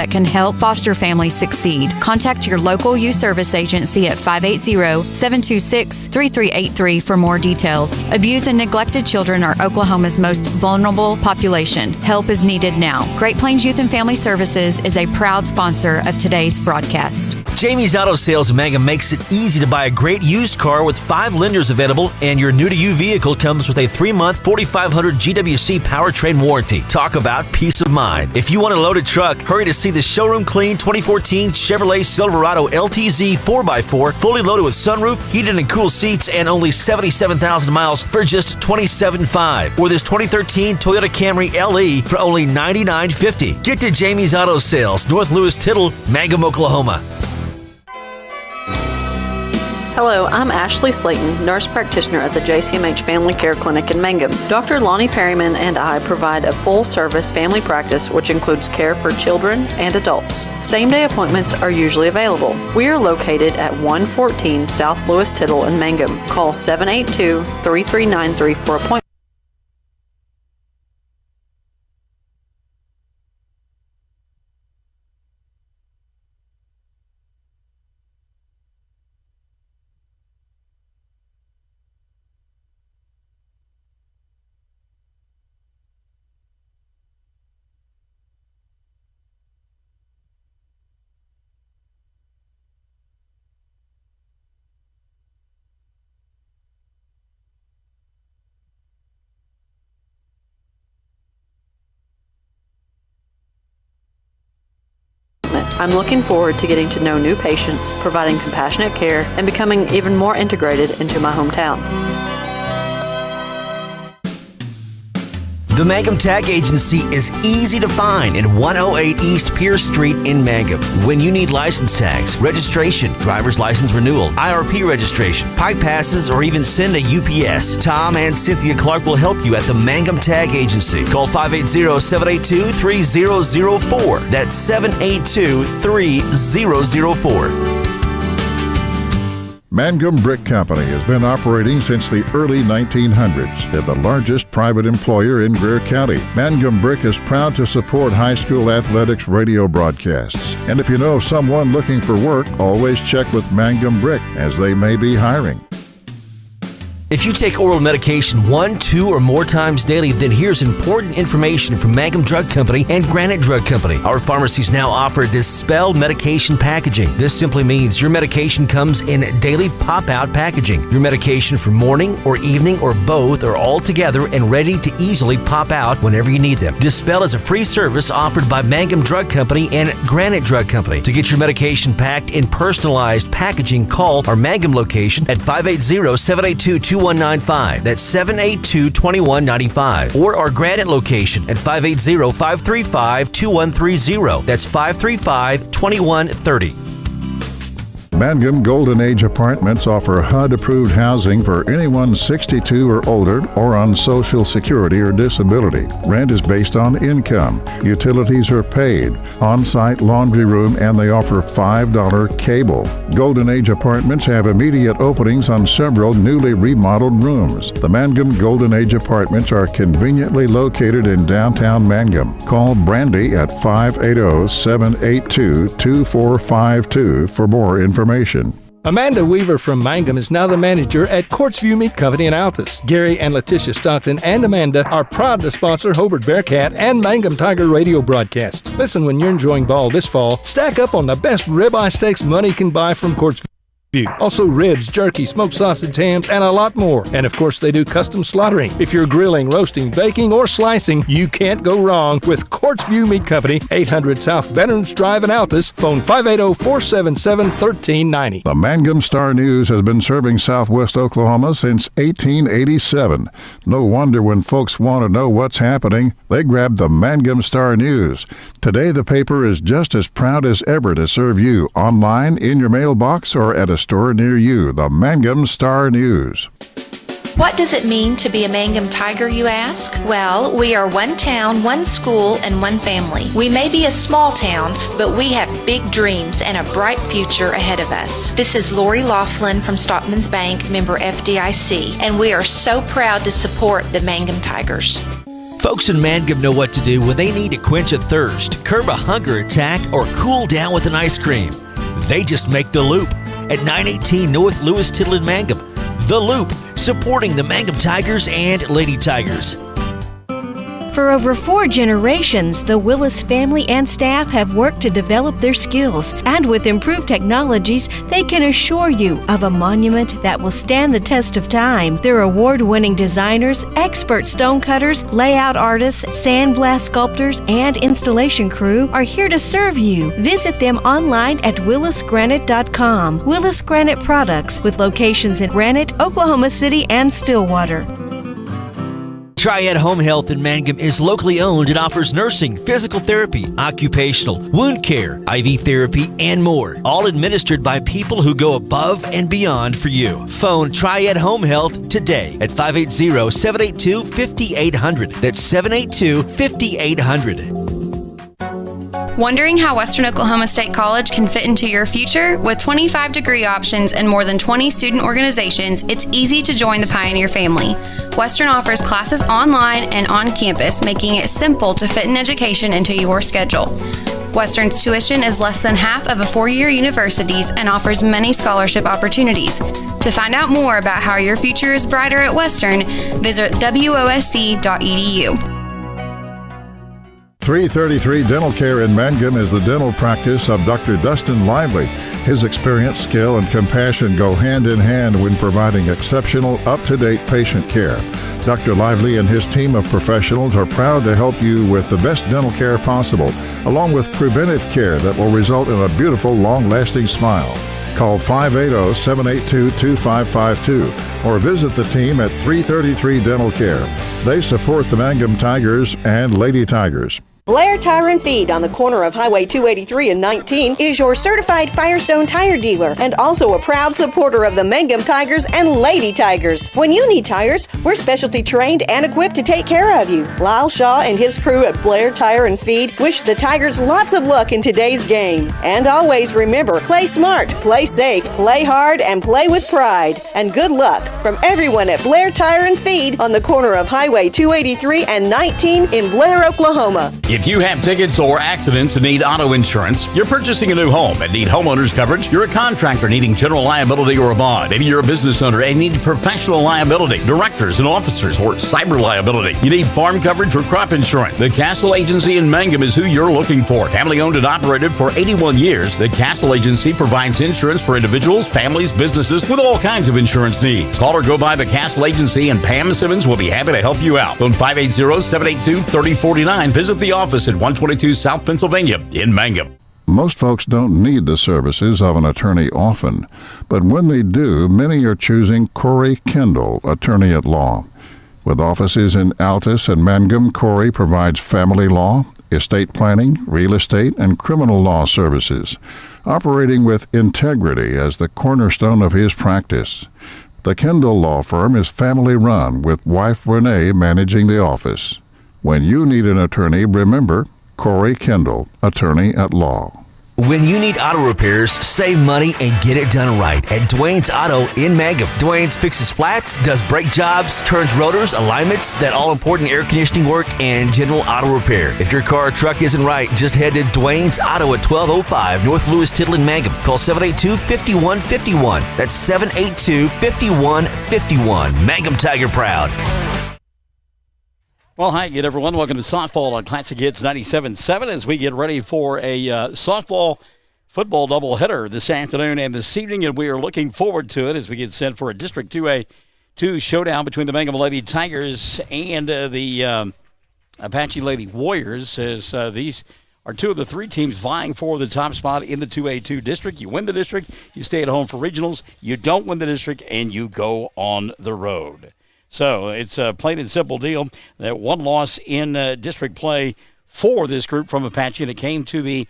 that can help foster families succeed. Contact your local youth service agency at 580-726-3383 for more details. Abused and neglected children are Oklahoma's most vulnerable population. Help is needed now. Great Plains Youth and Family Services is a proud sponsor of today's broadcast. Jamie's Auto Sales in Mangum makes it easy to buy a great used car with 5 lenders available, and your new-to-you vehicle comes with a 3-month 4,500 GWC powertrain warranty. Talk about peace of mind. If you want a loaded truck, hurry to see the showroom clean 2014 Chevrolet Silverado LTZ 4x4, fully loaded with sunroof, heated and cool seats, and only 77,000 miles for just $27,500. Or this 2013 Toyota Camry LE for only $99.50. Get to Jamie's Auto Sales, North Lewis Tittle, Mangum, Oklahoma. Hello, I'm Ashley Slayton, nurse practitioner at the JCMH Family Care Clinic in Mangum. Dr. Lonnie Perryman and I provide a full-service family practice which includes care for children and adults. Same-day appointments are usually available. We are located at 114 South Lewis Tittle in Mangum. Call 782-3393 for appointments. I'm looking forward to getting to know new patients, providing compassionate care, and becoming even more integrated into my hometown. The Mangum Tag Agency is easy to find in 108 East Pierce Street in Mangum. When you need license tags, registration, driver's license renewal, IRP registration, pipe passes, or even send a UPS, Tom and Cynthia Clark will help you at the Mangum Tag Agency. Call 580-782-3004. That's 782-3004. Mangum Brick Company has been operating since the early 1900s. They're the largest private employer in Greer County. Mangum Brick is proud to support high school athletics radio broadcasts. And if you know someone looking for work, always check with Mangum Brick, as they may be hiring. If you take oral medication 1, 2, or more times daily, then here's important information from Mangum Drug Company and Granite Drug Company. Our pharmacies now offer Dispel medication packaging. This simply means your medication comes in daily pop-out packaging. Your medication for morning or evening or both are all together and ready to easily pop out whenever you need them. Dispel is a free service offered by Mangum Drug Company and Granite Drug Company. To get your medication packed in personalized packaging, call our Mangum location at 580-782-2195. That's 782-2195. Or our Granite location at 580-535-2130. That's 535-2130. Mangum Golden Age Apartments offer HUD-approved housing for anyone 62 or older or on Social Security or disability. Rent is based on income. Utilities are paid. On-site laundry room, and they offer $5 cable. Golden Age Apartments have immediate openings on several newly remodeled rooms. The Mangum Golden Age Apartments are conveniently located in downtown Mangum. Call Brandy at 580-782-2452 for more information. Amanda Weaver from Mangum is now the manager at Courtsview Meat Company in Altus. Gary and Letitia Stockton and Amanda are proud to sponsor Hobart Bearcat and Mangum Tiger radio broadcasts. Listen when you're enjoying ball this fall. Stack up on the best ribeye steaks money can buy from Courtsview. Also ribs, jerky, smoked sausage, hams, and a lot more. And of course, they do custom slaughtering. If you're grilling, roasting, baking, or slicing, you can't go wrong with Courtsview Meat Company, 800 South Veterans Drive in Altus. Phone 580-477-1390. The Mangum Star News has been serving Southwest Oklahoma since 1887. No wonder when folks want to know what's happening, they grab the Mangum Star News. Today, the paper is just as proud as ever to serve you online, in your mailbox, or at a store near you. The Mangum Star News. What does it mean to be a Mangum Tiger, you ask? Well, we are one town, one school, and one family. We may be a small town, but we have big dreams and a bright future ahead of us. This is Lori Laughlin from Stockman's Bank, member FDIC, and we are so proud to support the Mangum Tigers. Folks in Mangum know what to do when they need to quench a thirst, curb a hunger attack, or cool down with an ice cream. They just make the Loop at 918 North Lewis Tittle in Mangum. The Loop, supporting the Mangum Tigers and Lady Tigers. For over 4 generations, the Willis family and staff have worked to develop their skills, and with improved technologies, they can assure you of a monument that will stand the test of time. Their award-winning designers, expert stonecutters, layout artists, sandblast sculptors, and installation crew are here to serve you. Visit them online at willisgranite.com. Willis Granite Products, with locations in Granite, Oklahoma City, and Stillwater. Triad Home Health in Mangum is locally owned and offers nursing, physical therapy, occupational, wound care, IV therapy, and more. All administered by people who go above and beyond for you. Phone Triad Home Health today at 580-782-5800. That's 782-5800. Wondering how Western Oklahoma State College can fit into your future? With 25 degree options and more than 20 student organizations, it's easy to join the Pioneer family. Western offers classes online and on campus, making it simple to fit an education into your schedule. Western's tuition is less than half of a 4-year university's and offers many scholarship opportunities. To find out more about how your future is brighter at Western, visit wosc.edu. 333 Dental Care in Mangum is the dental practice of Dr. Dustin Lively. His experience, skill, and compassion go hand in hand when providing exceptional, up-to-date patient care. Dr. Lively and his team of professionals are proud to help you with the best dental care possible, along with preventive care that will result in a beautiful, long-lasting smile. Call 580-782-2552 or visit the team at 333 Dental Care. They support the Mangum Tigers and Lady Tigers. Blair Tire and Feed on the corner of Highway 283 and 19 is your certified Firestone tire dealer and also a proud supporter of the Mangum Tigers and Lady Tigers. When you need tires, we're specialty trained and equipped to take care of you. Lyle Shaw and his crew at Blair Tire and Feed wish the Tigers lots of luck in today's game. And always remember, play smart, play safe, play hard, and play with pride. And good luck from everyone at Blair Tire and Feed on the corner of Highway 283 and 19 in Blair, Oklahoma. If you have tickets or accidents and need auto insurance, you're purchasing a new home and need homeowners coverage, you're a contractor needing general liability or a bond, maybe you're a business owner and need professional liability, directors and officers, or cyber liability, you need farm coverage or crop insurance, the Castle Agency in Mangum is who you're looking for. Family owned and operated for 81 years, the Castle Agency provides insurance for individuals, families, businesses with all kinds of insurance needs. Call or go by the Castle Agency and Pam Simmons will be happy to help you out. Phone 580-782-3049. Visit the office at 122 South Pennsylvania in Mangum. Most folks don't need the services of an attorney often, but when they do, many are choosing Corey Kendall, attorney at law. With offices in Altus and Mangum, Corey provides family law, estate planning, real estate, and criminal law services, operating with integrity as the cornerstone of his practice. The Kendall Law Firm is family-run, with wife Renee managing the office. When you need an attorney, remember Corey Kendall, attorney at law. When you need auto repairs, save money and get it done right at Dwayne's Auto in Mangum. Dwayne's fixes flats, does brake jobs, turns rotors, alignments, that all-important air conditioning work, and general auto repair. If your car or truck isn't right, just head to Dwayne's Auto at 1205 North Lewis Tittle in Mangum. Call 782-5151. That's 782-5151. Mangum Tiger proud. Well, hi again, everyone. Welcome to softball on Classic Hits 97.7 as we get ready for a softball football doubleheader this afternoon and this evening, and we are looking forward to it as we get set for a District 2A2 showdown between the Mangum Lady Tigers and the Apache Lady Warriors, as these are two of the three teams vying for the top spot in the 2A2 district. You win the district, you stay at home for regionals. You don't win the district, and you go on the road. So it's a plain and simple deal. That one loss in district play for this group from Apache, and it came to the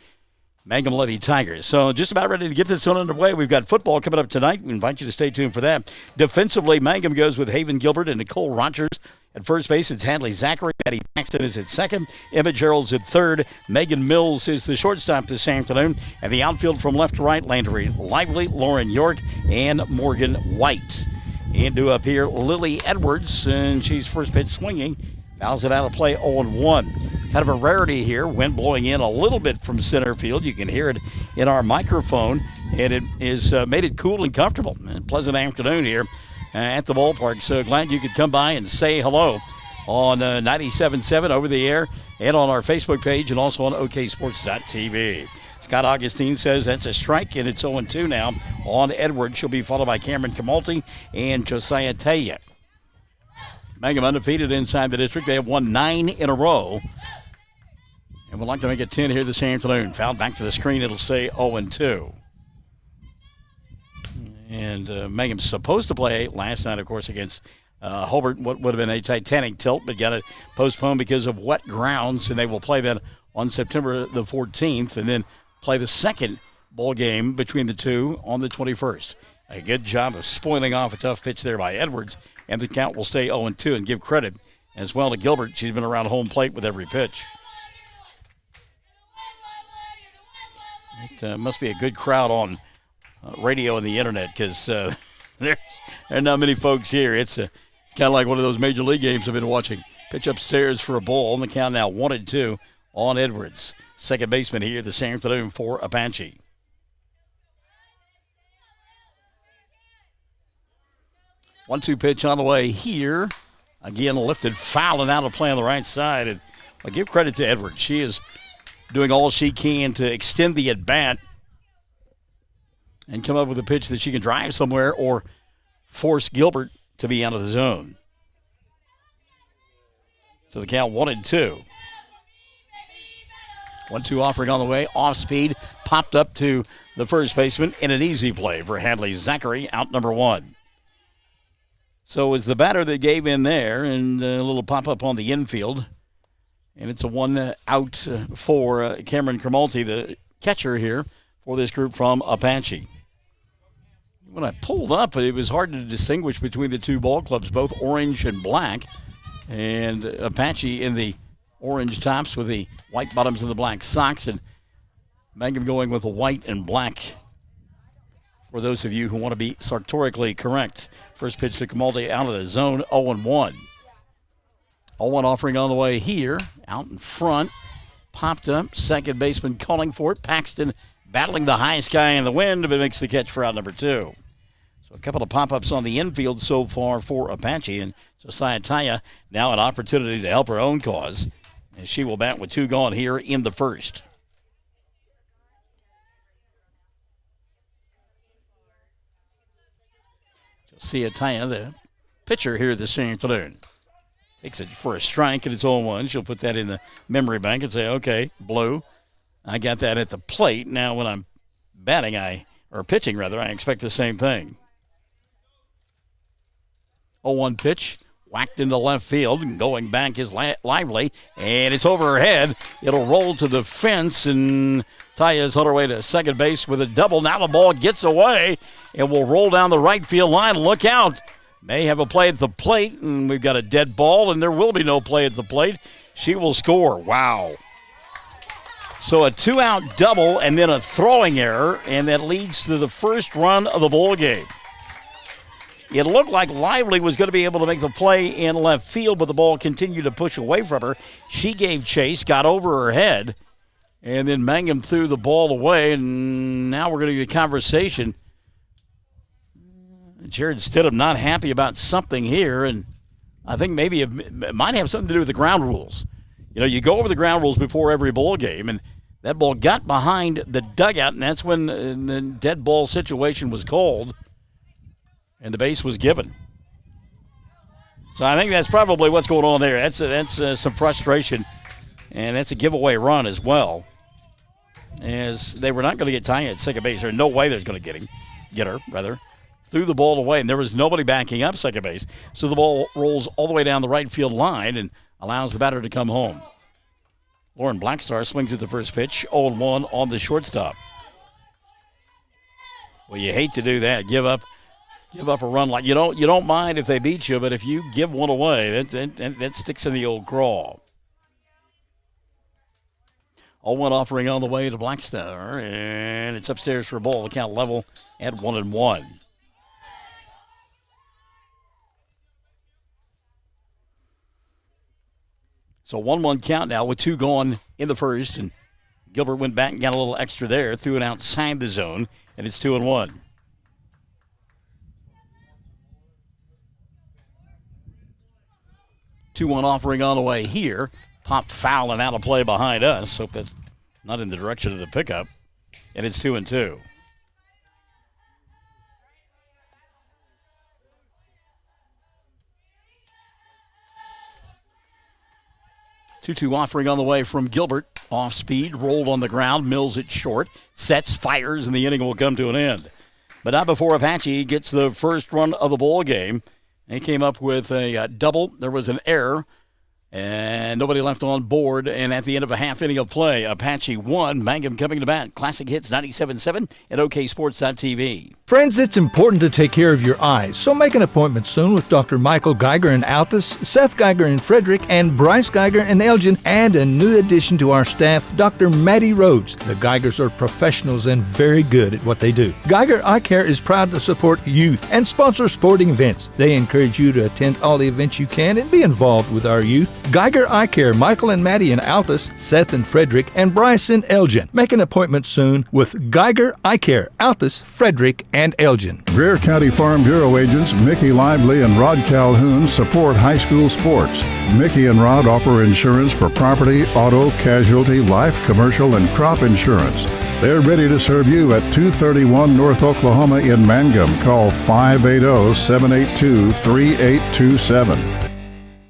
Mangum Lady Tigers. So just about ready to get this one underway. We've got football coming up tonight. We invite you to stay tuned for that. Defensively, Mangum goes with Haven Gilbert and Nicole Rogers. At first base, it's Hadley Zachary. Maddie Jackson is at second. Emma Gerald's at third. Megan Mills is the shortstop this afternoon. And the outfield from left to right, Landry Lively, Lauren York, and Morgan White. Into up here, Lily Edwards, and she's first pitch swinging. Fouls it out of play, 0-1. Kind of a rarity here. Wind blowing in a little bit from center field. You can hear it in our microphone, and it is made it cool and comfortable. A pleasant afternoon here at the ballpark. So glad you could come by and say hello on 97.7 over the air and on our Facebook page and also on oksports.tv. Scott Augustine says that's a strike, and it's 0-2 now on Edwards. She'll be followed by Cameron Camalti and Josiah Taya. Mangum undefeated inside the district. They have won 9 in a row. And would like to make it 10 here this afternoon. Fouled back to the screen. It'll say 0-2. And Mangum's supposed to play last night, of course, against Hobart. What would have been a Titanic tilt, but got it postponed because of wet grounds. And they will play that on September the 14th and then play the second ball game between the two on the 21st. A good job of spoiling off a tough pitch there by Edwards. And the count will stay 0-2, and give credit as well to Gilbert. She's been around home plate with every pitch. It must be a good crowd on radio and the internet because there are not many folks here. It's kind of like one of those major league games I've been watching. Pitch upstairs for a ball. On the count now 1-2 on Edwards. Second baseman here this afternoon for Apache. 1-2 pitch on the way here. Again, lifted, foul, and out of play on the right side. And I give credit to Edwards. She is doing all she can to extend the at-bat and come up with a pitch that she can drive somewhere or force Gilbert to be out of the zone. So the count 1-2. 1-2 offering on the way. Off speed, popped up to the first baseman in an easy play for Hadley Zachary, out number 1. So it was the batter that gave in there, and a little pop-up on the infield. And it's a 1 out for Cameron Cromalty, the catcher here for this group from Apache. When I pulled up, it was hard to distinguish between the two ball clubs, both orange and black. And Apache in the orange tops with the white bottoms and the black socks, and Mangum going with the white and black. For those of you who want to be sartorially correct. First pitch to Camaldi out of the zone, 0-1. 0-1 offering on the way here. Out in front. Popped up. Second baseman calling for it. Paxton battling the high sky and the wind, but makes the catch for out number 2. So a couple of pop-ups on the infield so far for Apache. And Josiah Taya now an opportunity to help her own cause, as she will bat with 2 gone here in the first. Josiah Taya, the pitcher here this afternoon, takes it for a strike, and it's 0-1. She'll put that in the memory bank and say, okay, Blue, I got that at the plate. Now when I'm pitching, I expect the same thing. 0-1 pitch, whacked into left field, and going back is Lively, and it's over her head. It'll roll to the fence, and Taya's on her way to second base with a double. Now the ball gets away and will roll down the right field line. Look out. May have a play at the plate, and we've got a dead ball, and there will be no play at the plate. She will score. Wow. So a 2-out double and then a throwing error, and that leads to the first run of the ball game. It looked like Lively was going to be able to make the play in left field, but the ball continued to push away from her. She gave chase, got over her head, and then Mangum threw the ball away, and now we're going to get a conversation. Jared Stidham not happy about something here, and I think maybe it might have something to do with the ground rules. You know, you go over the ground rules before every ball game, and that ball got behind the dugout, and that's when the dead ball situation was called, and the base was given. So I think that's probably what's going on there. That's some frustration, and that's a giveaway run as well, as they were not going to get Tanya at second base. There's no way they're going to get her. Threw the ball away, and there was nobody backing up second base. So the ball rolls all the way down the right field line and allows the batter to come home. Lauren Blackstar swings at the first pitch, 0-1 on the shortstop. Well, you hate to do that. Give up a run like you don't mind if they beat you, but if you give one away, that sticks in the old craw. 0-1 offering on the way to Blackstar, and it's upstairs for a ball. The count level at 1-1. So 1-1 count now with 2 gone in the first, and Gilbert went back and got a little extra there, threw it outside the zone, and it's 2-1. Two-one offering on the way here. Pop foul and out of play behind us. Hope that's not in the direction of the pickup. And it's 2-2. 2-2 offering on the way from Gilbert. Off speed, rolled on the ground, mills it short, sets, fires, and the inning will come to an end. But not before Apache gets the first run of the ball game. They came up with a double. There was an error, and nobody left on board. And at the end of a half inning of play, Apache won. Mangum coming to bat. Classic Hits 97.7 and OKSports.tv. Friends, it's important to take care of your eyes, so make an appointment soon with Dr. Michael Geiger in Altus, Seth Geiger in Frederick, and Bryce Geiger in Elgin, and a new addition to our staff, Dr. Maddie Rhodes. The Geigers are professionals and very good at what they do. Geiger Eye Care is proud to support youth and sponsor sporting events. They encourage you to attend all the events you can and be involved with our youth. Geiger Eye Care, Michael and Maddie in Altus, Seth in Frederick, and Bryce in Elgin. Make an appointment soon with Geiger Eye Care, Altus, Frederick, and Elgin. Greer County Farm Bureau agents Mickey Lively and Rod Calhoun support high school sports. Mickey and Rod offer insurance for property, auto, casualty, life, commercial, and crop insurance. They're ready to serve you at 231 North Oklahoma in Mangum. Call 580-782-3827.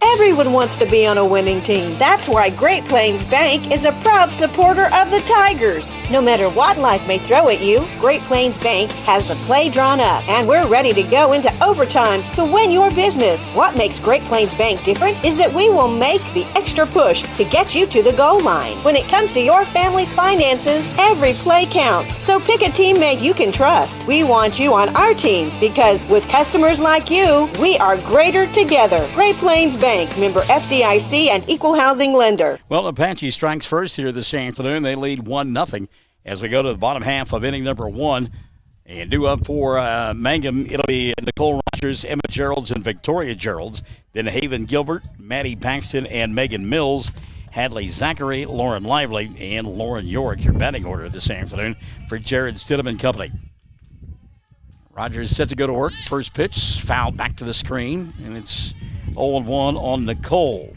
Everyone wants to be on a winning team. That's why Great Plains Bank is a proud supporter of the Tigers. No matter what life may throw at you, Great Plains Bank has the play drawn up, and we're ready to go into overtime to win your business. What makes Great Plains Bank different is that we will make the extra push to get you to the goal line. When it comes to your family's finances, every play counts. So pick a teammate you can trust. We want you on our team because with customers like you, we are greater together. Great Plains Bank, member FDIC and equal housing lender. Well, Apache strikes first here this afternoon. They lead 1-0 as we go to the bottom half of inning number 1. And due up for Mangum, it'll be Nicole Rogers, Emma Geralds, and Victoria Geralds. Then Haven Gilbert, Maddie Paxton, and Megan Mills. Hadley Zachary, Lauren Lively, and Lauren York, your batting order this afternoon for Jared Stidham and company. Rogers set to go to work. First pitch, fouled back to the screen, and it's 0-1 on Nicole.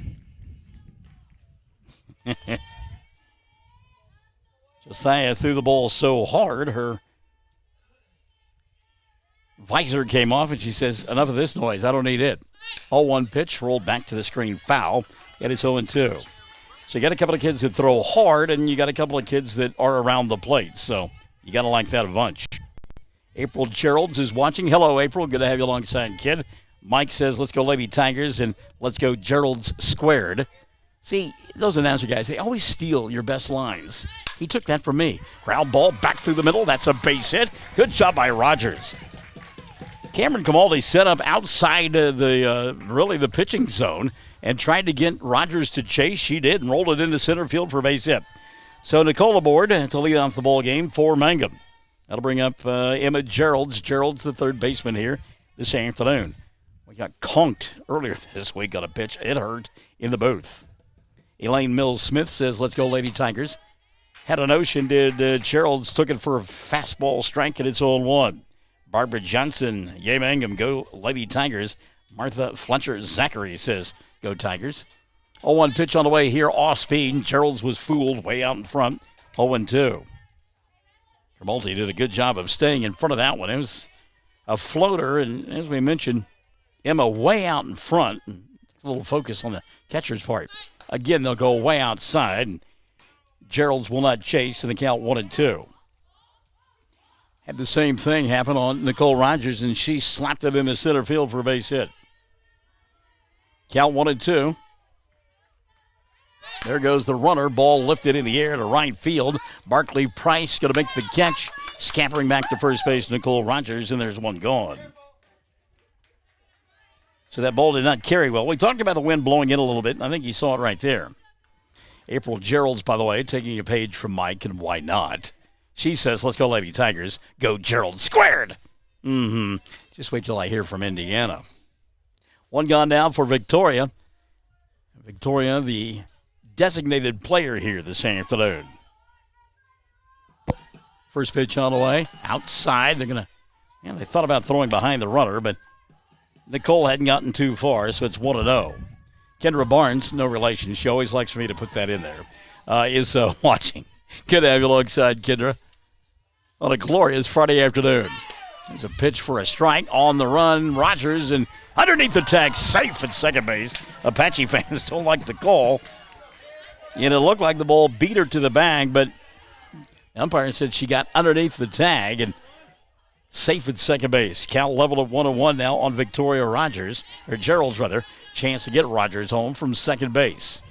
Josiah threw the ball so hard, her visor came off, and she says, enough of this noise. I don't need it. 0-1 pitch, rolled back to the screen, foul, and it's 0-2. So you got a couple of kids that throw hard, and you got a couple of kids that are around the plate. So you got to like that a bunch. April Geralds is watching. Hello, April. Good to have you alongside, kid. Mike says, let's go Lady Tigers, and let's go Geralds squared. See, those announcer guys, they always steal your best lines. He took that from me. Ground ball back through the middle. That's a base hit. Good job by Rogers. Cameron Camaldi set up outside the pitching zone and tried to get Rogers to chase. She did and rolled it into center field for a base hit. So Nicole aboard to lead off the ball game for Mangum. That'll bring up Emma Geralds. Geralds, the third baseman here this afternoon. We got conked earlier this week on a pitch. It hurt in the booth. Elaine Mills-Smith says, let's go Lady Tigers. Had a notion, did Geralds, took it for a fastball strike, and it's 0-1. Barbara Johnson, yay Mangum, go Lady Tigers. Martha Fletcher-Zachary says, go Tigers. 0-1 pitch on the way here, off speed. Geralds was fooled way out in front, 0-2. Travolti did a good job of staying in front of that one. It was a floater, and as we mentioned, Emma way out in front. A little focus on the catcher's part. Again, they'll go way outside, and Geralds will not chase, and the count 1-2. Had the same thing happen on Nicole Rogers, and she slapped it in the center field for a base hit. Count 1-2. There goes the runner. Ball lifted in the air to right field. Barkley Price going to make the catch. Scampering back to first base, Nicole Rogers, and there's one gone. So that ball did not carry well. We talked about the wind blowing in a little bit, and I think you saw it right there. April Geralds, by the way, taking a page from Mike, and why not? She says, let's go Lady Tigers. Go Geralds squared. Just wait till I hear from Indiana. One gone down for Victoria. Victoria, the designated player here this afternoon. First pitch on the way. Outside. They thought about throwing behind the runner, but Nicole hadn't gotten too far, so it's 1-0. Kendra Barnes, no relation. She always likes for me to put that in there, is watching. Good to have you alongside, Kendra, on a glorious Friday afternoon. There's a pitch for a strike on the run. Rogers, and underneath the tag, safe at second base. Apache fans don't like the call. And it looked like the ball beat her to the bag, but the umpire said she got underneath the tag and safe at second base. Count level of 1-1 now on Victoria Rogers, or Gerald's rather. Chance to get Rogers home from second base.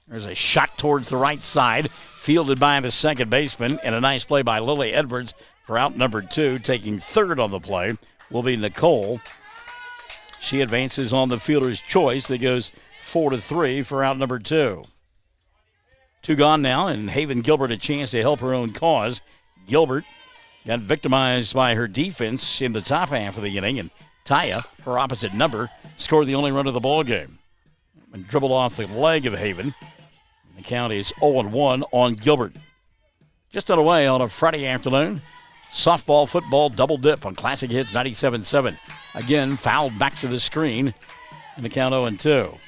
There's a shot towards the right side, fielded by the second baseman, and a nice play by Lily Edwards for out number 2. Taking third on the play will be Nicole. She advances on the fielder's choice. That goes 4-3 for out number 2. 2 gone now, and Haven Gilbert a chance to help her own cause. Gilbert got victimized by her defense in the top half of the inning, and Taya, her opposite number, scored the only run of the ball game and dribbled off the leg of Haven. The count is 0-1 on Gilbert. Just underway on a Friday afternoon. Softball, football, double dip on Classic Hits 97.7. Again, fouled back to the screen, and the count 0-2.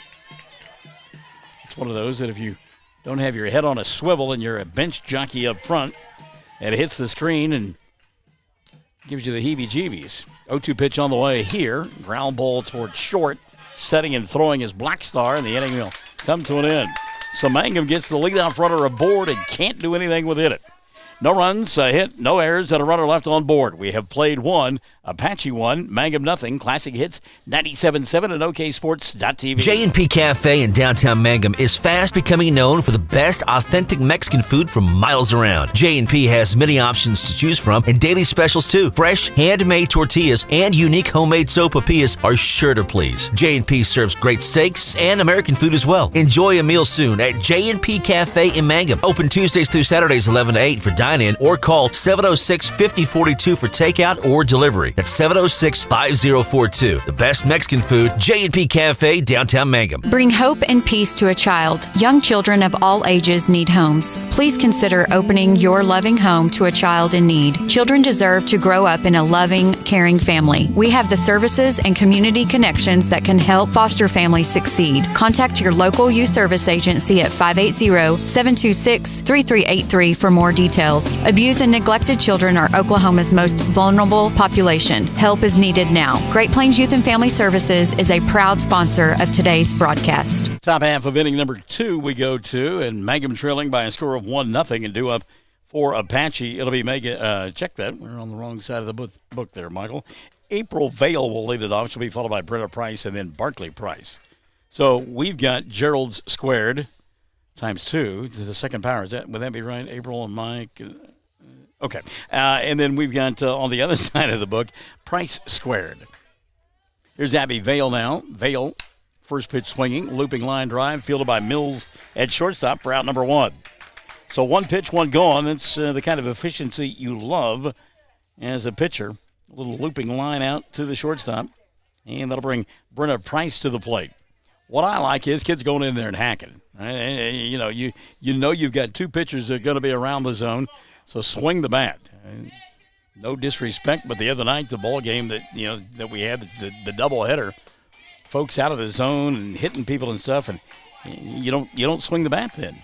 It's one of those that if you don't have your head on a swivel and you're a bench jockey up front, and it hits the screen and gives you the heebie-jeebies. 0-2 pitch on the way here. Ground ball towards short. Setting and throwing his Black Star, and the inning will come to an end. So Mangum gets the leadoff runner aboard and can't do anything with it. No runs, a hit, no errors, and a runner left on board. We have played 1, Apache 1, Mangum nothing. Classic Hits 97.7 and OKSports.tv. J&P Cafe in downtown Mangum is fast becoming known for the best authentic Mexican food from miles around. J&P has many options to choose from and daily specials too. Fresh, handmade tortillas and unique homemade sopapillas are sure to please. J&P serves great steaks and American food as well. Enjoy a meal soon at J&P Cafe in Mangum. Open Tuesdays through Saturdays 11 to 8 for dine-in, or call 706-5042 for takeout or delivery. That's 706-5042. The best Mexican food, J&P Cafe, downtown Mangum. Bring hope and peace to a child. Young children of all ages need homes. Please consider opening your loving home to a child in need. Children deserve to grow up in a loving, caring family. We have the services and community connections that can help foster families succeed. Contact your local youth service agency at 580-726-3383 for more details. Abused and neglected children are Oklahoma's most vulnerable population. Help is needed now. Great Plains Youth and Family Services is a proud sponsor of today's broadcast. Top half of inning number 2 we go to, and Mangum trailing by a score of 1-0 and due up for Apache. It'll be check that. We're on the wrong side of the book there, Michael. April Vale will lead it off. She'll be followed by Brenna Price and then Barkley Price. So we've got Gerald's squared times 2 to the second power. Would that be right? April and Mike. Okay. And then we've got on the other side of the book, Price squared. Here's Abby Vale now. Vale, first pitch swinging, looping line drive, fielded by Mills at shortstop for out number 1. So 1 pitch, 1 gone. That's the kind of efficiency you love as a pitcher. A little looping line out to the shortstop, and that'll bring Brenna Price to the plate. What I like is kids going in there and hacking. You know you've got 2 pitchers that are going to be around the zone, so swing the bat. No disrespect, but the other night, the ball game that we had, the doubleheader, folks out of the zone and hitting people and stuff, and you don't swing the bat then.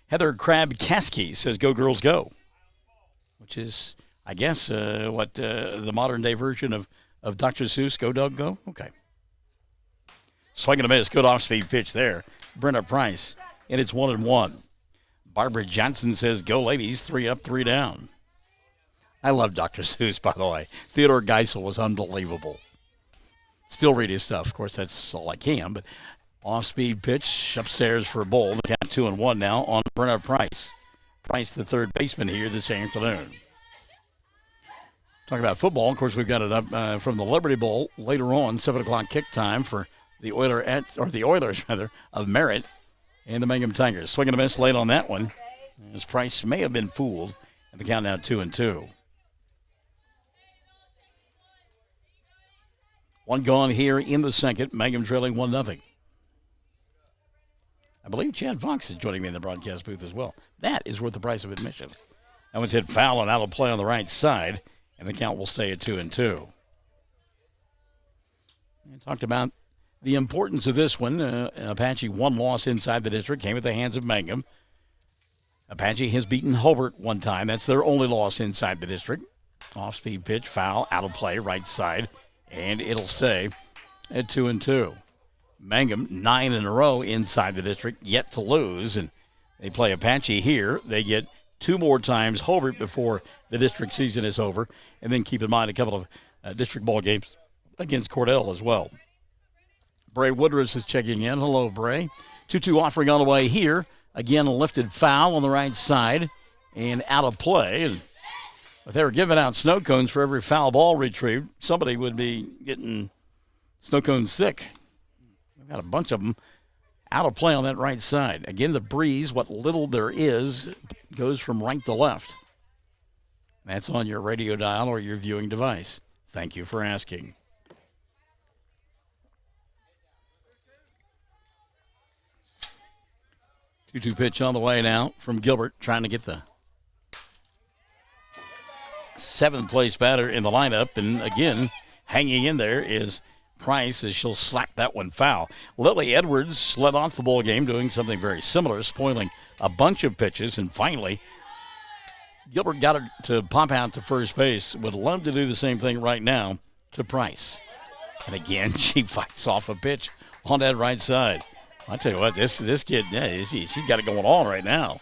Heather Crabb-Caskey says, "Go Girls Go," which is, I guess, the modern day version of Dr. Seuss, "Go Dog Go." Okay. Swing and a miss, good off-speed pitch there. Brenna Price, and it's 1-1. Barbara Johnson says, "Go ladies, 3 up, 3 down." I love Dr. Seuss, by the way. Theodore Geisel was unbelievable. Still read his stuff. Of course, that's all I can, but off-speed pitch upstairs for a ball. The count 2-1 now on Brenna Price. Price, the third baseman here this afternoon. Talking about football, of course, we've got it up from the Liberty Bowl later on, 7 o'clock kick time for the Oilers of Merritt and the Mangum Tigers. Swing and a miss late on that one, as Price may have been fooled, and the count now 2-2. 1 gone here in the second. Mangum trailing 1-0. I believe Chad Fox is joining me in the broadcast booth as well. That is worth the price of admission. That one's hit foul and out of play on the right side, and the count will stay at 2-2. We talked about the importance of this one. Apache, one loss inside the district, came at the hands of Mangum. Apache has beaten Hobart one time. That's their only loss inside the district. Off-speed pitch, foul, out of play, right side, and it'll stay at 2-2. Mangum, 9 in a row inside the district, yet to lose, and they play Apache here. They get 2 more times Hobart before the district season is over, and then keep in mind a couple of district ball games against Cordell as well. Bray Woodruff is checking in. Hello, Bray. 2-2 offering on the way here. Again, a lifted foul on the right side and out of play. And if they were giving out snow cones for every foul ball retrieved, somebody would be getting snow cones sick. We've got a bunch of them out of play on that right side. Again, the breeze, what little there is, goes from right to left. That's on your radio dial or your viewing device. Thank you for asking. 2-2 pitch on the way now from Gilbert, trying to get the 7th place batter in the lineup. And again, hanging in there is Price as she'll slap that one foul. Lily Edwards led off the ball game doing something very similar, spoiling a bunch of pitches. And finally, Gilbert got her to pop out to first base. Would love to do the same thing right now to Price. And again, she fights off a pitch on that right side. I tell you what, this kid, yeah, she's got it going on right now.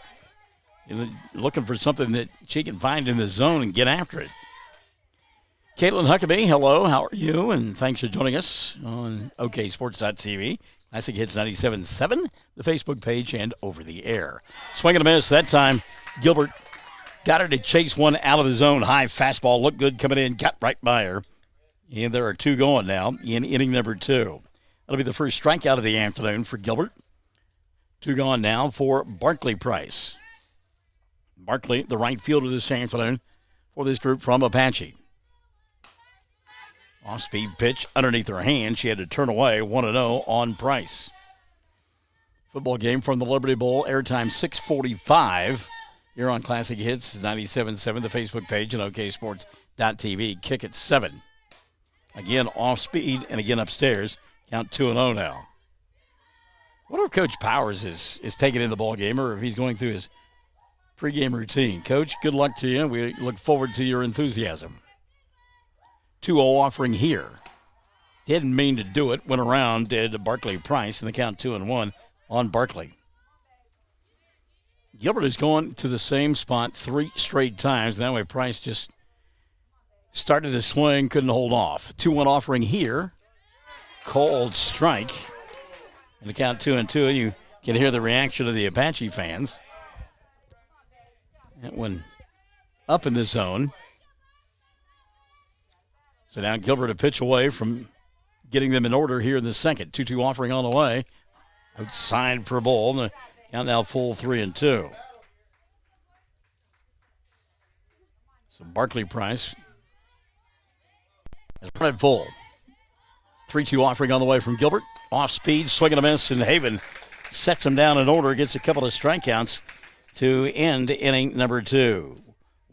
Looking for something that she can find in the zone and get after it. Caitlin Huckabee, hello, how are you? And thanks for joining us on OKSports.tv, Classic Hits 97.7, the Facebook page, and over the air. Swing and a miss. That time, Gilbert got her to chase one out of the zone. High fastball, looked good coming in, got right by her. And there are 2 going now in inning number 2. That'll be the first strikeout of the afternoon for Gilbert. 2 gone now for Barkley Price. Barkley, the right fielder this afternoon for this group from Apache. Off-speed pitch underneath her hand. She had to turn away 1-0 on Price. Football game from the Liberty Bowl. Airtime 6:45 here on Classic Hits 97.7, the Facebook page, and OKSports.tv. Kick at 7. Again, off-speed, and again upstairs. Count 2-0 now. I wonder if Coach Powers is taking in the ball game or if he's going through his pregame routine. Coach, good luck to you. We look forward to your enthusiasm. 2-0 offering here. Didn't mean to do it. Went around, did Barkley Price, and the count 2-1 on Barkley. Gilbert is going to the same spot 3 straight times. That way Price just started the swing, couldn't hold off. 2-1 offering here. Called strike. And the count 2-2. You can hear the reaction of the Apache fans. That one up in the zone. So now Gilbert a pitch away from getting them in order here in the second. 2-2 offering on the way. Outside for a ball. The count now full 3-2. So Barkley Price has run it full. 3-2 offering on the way from Gilbert. Off speed, swing and a miss, and Haven sets him down in order, gets a couple of strikeouts to end inning number 2.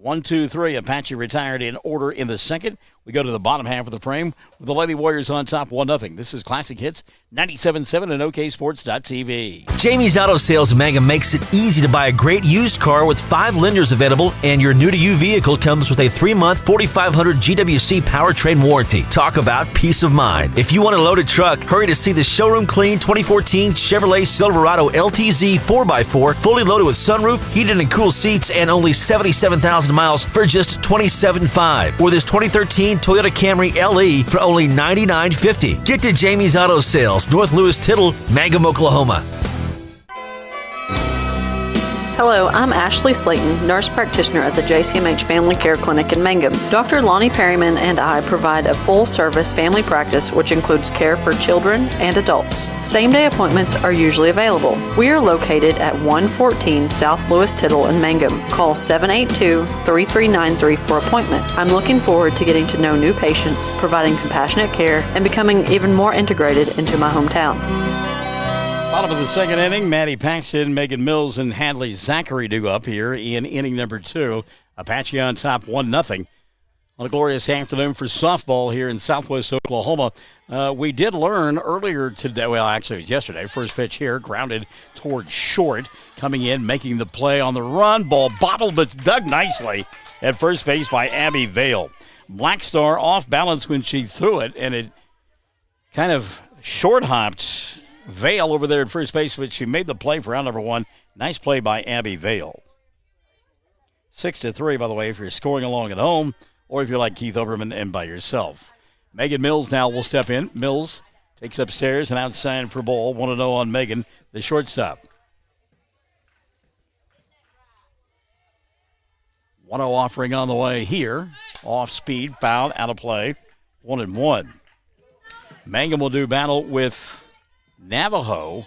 1-2-3. Apache retired in order in the second. We go to the bottom half of the frame with the Lady Warriors on top 1-0. This is Classic Hits 97.7 and OKSports.tv. Jamie's Auto Sales in Mangum makes it easy to buy a great used car with 5 lenders available, and your new-to-you vehicle comes with a 3-month 4,500 GWC powertrain warranty. Talk about peace of mind. If you want a loaded truck, hurry to see the showroom clean 2014 Chevrolet Silverado LTZ 4x4, fully loaded with sunroof, heated and cool seats, and only 77,000 miles for just $27,500. Or this 2013 Toyota Camry LE for only $99.50. Get to Jamie's Auto Sales, North Lewis Tittle, Mangum, Oklahoma. Hello, I'm Ashley Slayton, nurse practitioner at the JCMH Family Care Clinic in Mangum. Dr. Lonnie Perryman and I provide a full-service family practice which includes care for children and adults. Same-day appointments are usually available. We are located at 114 South Lewis Tittle in Mangum. Call 782-3393 for appointment. I'm looking forward to getting to know new patients, providing compassionate care, and becoming even more integrated into my hometown. Bottom of the second inning, Maddie Paxton, Megan Mills, and Hadley Zachary do up here in inning number 2. Apache on top 1-0. On a glorious afternoon for softball here in southwest Oklahoma. We did learn earlier today, well, actually it was yesterday, first pitch here, grounded towards short, coming in, making the play on the run. Ball bobbled, but dug nicely at first base by Abby Vale. Black Star off balance when she threw it, and it kind of short-hopped Vale over there at first base, but she made the play for round number 1. Nice play by Abby Vale. 6-3, by the way, if you're scoring along at home, or if you're like Keith Oberman and by yourself. Megan Mills now will step in. Mills takes upstairs and outside for ball. 1-0 on Megan, the shortstop. 1-0 offering on the way here. Off speed, foul, out of play. 1-1. Mangum will do battle with Navajo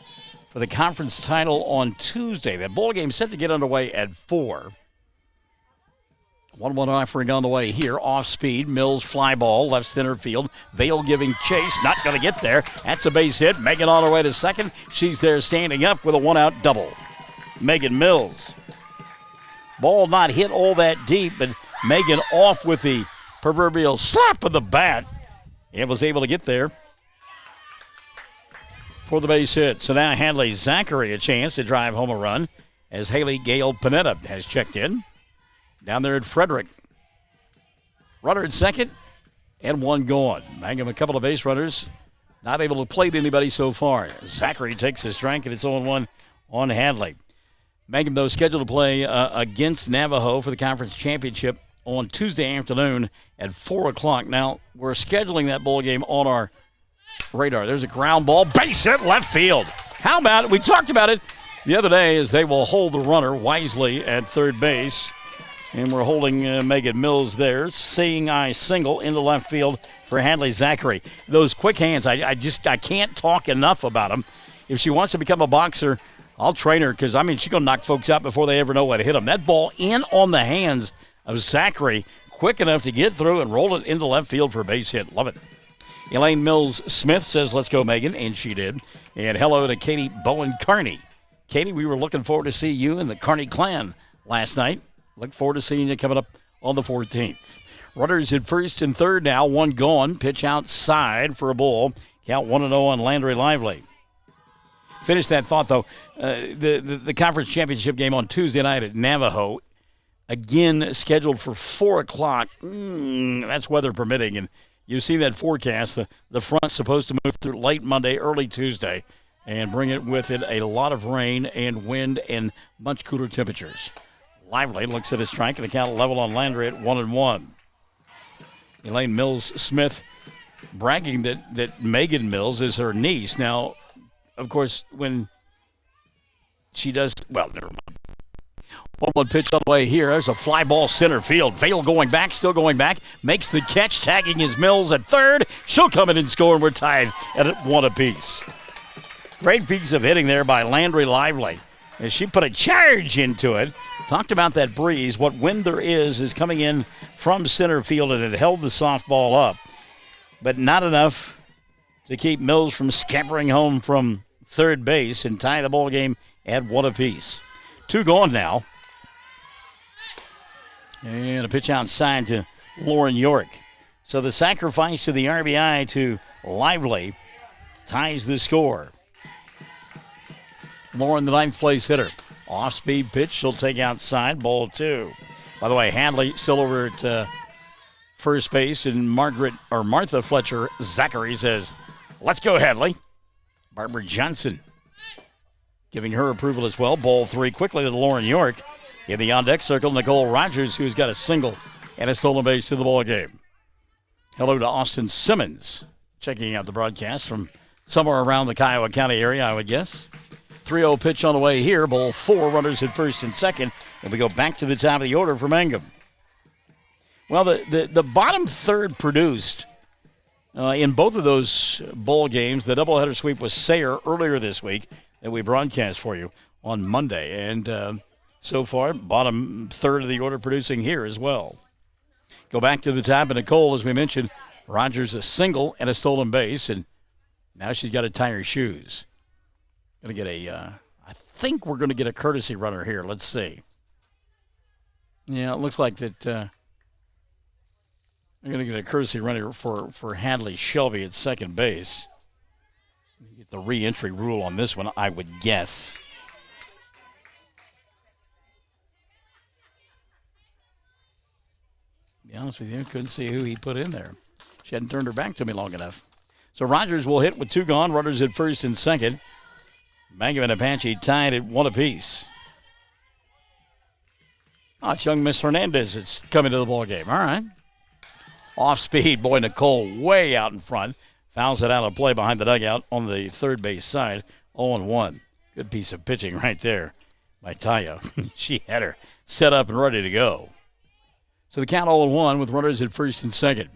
for the conference title on Tuesday. That ball game set to get underway at 4. 1-1 offering on the way here. Off speed. Mills fly ball. Left center field. Vale giving chase. Not going to get there. That's a base hit. Megan on her way to second. She's there standing up with a 1-out double. Megan Mills. Ball not hit all that deep, but Megan off with the proverbial slap of the bat. And was able to get there for the base hit. So now Hadley Zachary a chance to drive home a run as Haley Gale Panetta has checked in. Down there at Frederick. Runner at second, and 1 gone. Mangum a couple of base runners. Not able to play to anybody so far. Zachary takes a strike, and it's 0-1 on Hadley. Mangum, though, scheduled to play against Navajo for the conference championship on Tuesday afternoon at 4 o'clock. Now, we're scheduling that bowl game on our radar. There's a ground ball, base hit, left field. How about it? We talked about it the other day as they will hold the runner wisely at third base. And we're holding Megan Mills there. Seeing eye single into left field for Hadley Zachary. Those quick hands, I can't talk enough about them. If she wants to become a boxer, I'll train her because, she's going to knock folks out before they ever know what to hit them. That ball in on the hands of Zachary, quick enough to get through and roll it into left field for a base hit. Love it. Elaine Mills-Smith says, let's go, Megan, and she did. And hello to Katie Bowen-Carney. Katie, we were looking forward to see you in the Carney clan last night. Look forward to seeing you coming up on the 14th. Runners at first and third now, 1 gone. Pitch outside for a ball. Count 1-0 on Landry Lively. Finish that thought, though. The conference championship game on Tuesday night at Navajo, again scheduled for 4 o'clock. That's weather permitting. And you see that forecast. The front's supposed to move through late Monday, early Tuesday, and bring it with it a lot of rain and wind and much cooler temperatures. Lively looks at his strike, and the count level on Landry at 1-1. Elaine Mills-Smith bragging that Megan Mills is her niece. Now, of course, when she does, well, never mind. 1-1 pitch on the way here. There's a fly ball center field. Vale going back, still going back. Makes the catch, tagging his Mills at third. She'll come in and score, and we're tied at 1 apiece. Great piece of hitting there by Landry Lively as she put a charge into it. Talked about that breeze. What wind there is coming in from center field, and it held the softball up. But not enough to keep Mills from scampering home from third base and tie the ball game at 1 apiece. 2 gone now. And a pitch outside to Lauren York. So the sacrifice to the RBI to Lively ties the score. Lauren, the 9th place hitter. Off-speed pitch, she'll take outside, ball 2. By the way, Hadley still over at first base, and Martha Fletcher Zachary says, let's go, Hadley. Barbara Johnson giving her approval as well. Ball 3 quickly to Lauren York. In the on-deck circle, Nicole Rogers, who's got a single and a stolen base to the ball game. Hello to Austin Simmons, checking out the broadcast from somewhere around the Kiowa County area, I would guess. 3-0 pitch on the way here. Ball 4, runners at first and second. And we go back to the top of the order for Mangum. Well, the bottom third produced in both of those bowl games. The doubleheader sweep was Sayre earlier this week that we broadcast for you on Monday. And so far, bottom third of the order producing here as well. Go back to the top, and Nicole, as we mentioned, Rogers a single and a stolen base. And now she's got to tie her shoes. Going to get I think we're going to get a courtesy runner here. Let's see. Yeah, it looks like that they're going to get a courtesy runner for Hadley Shelby at second base. Get the re-entry rule on this one, I would guess. To be honest with you, couldn't see who he put in there. She hadn't turned her back to me long enough. So Rogers will hit with 2 gone. Runners at first and second. Mangum and Apache tied at 1 apiece. Oh, it's young Miss Hernandez that's coming to the ball game. All right. Off speed, boy Nicole way out in front. Fouls it out of play behind the dugout on the third base side. 0-1. Good piece of pitching right there by Taya. She had her set up and ready to go. So the count 0-1 with runners at first and second.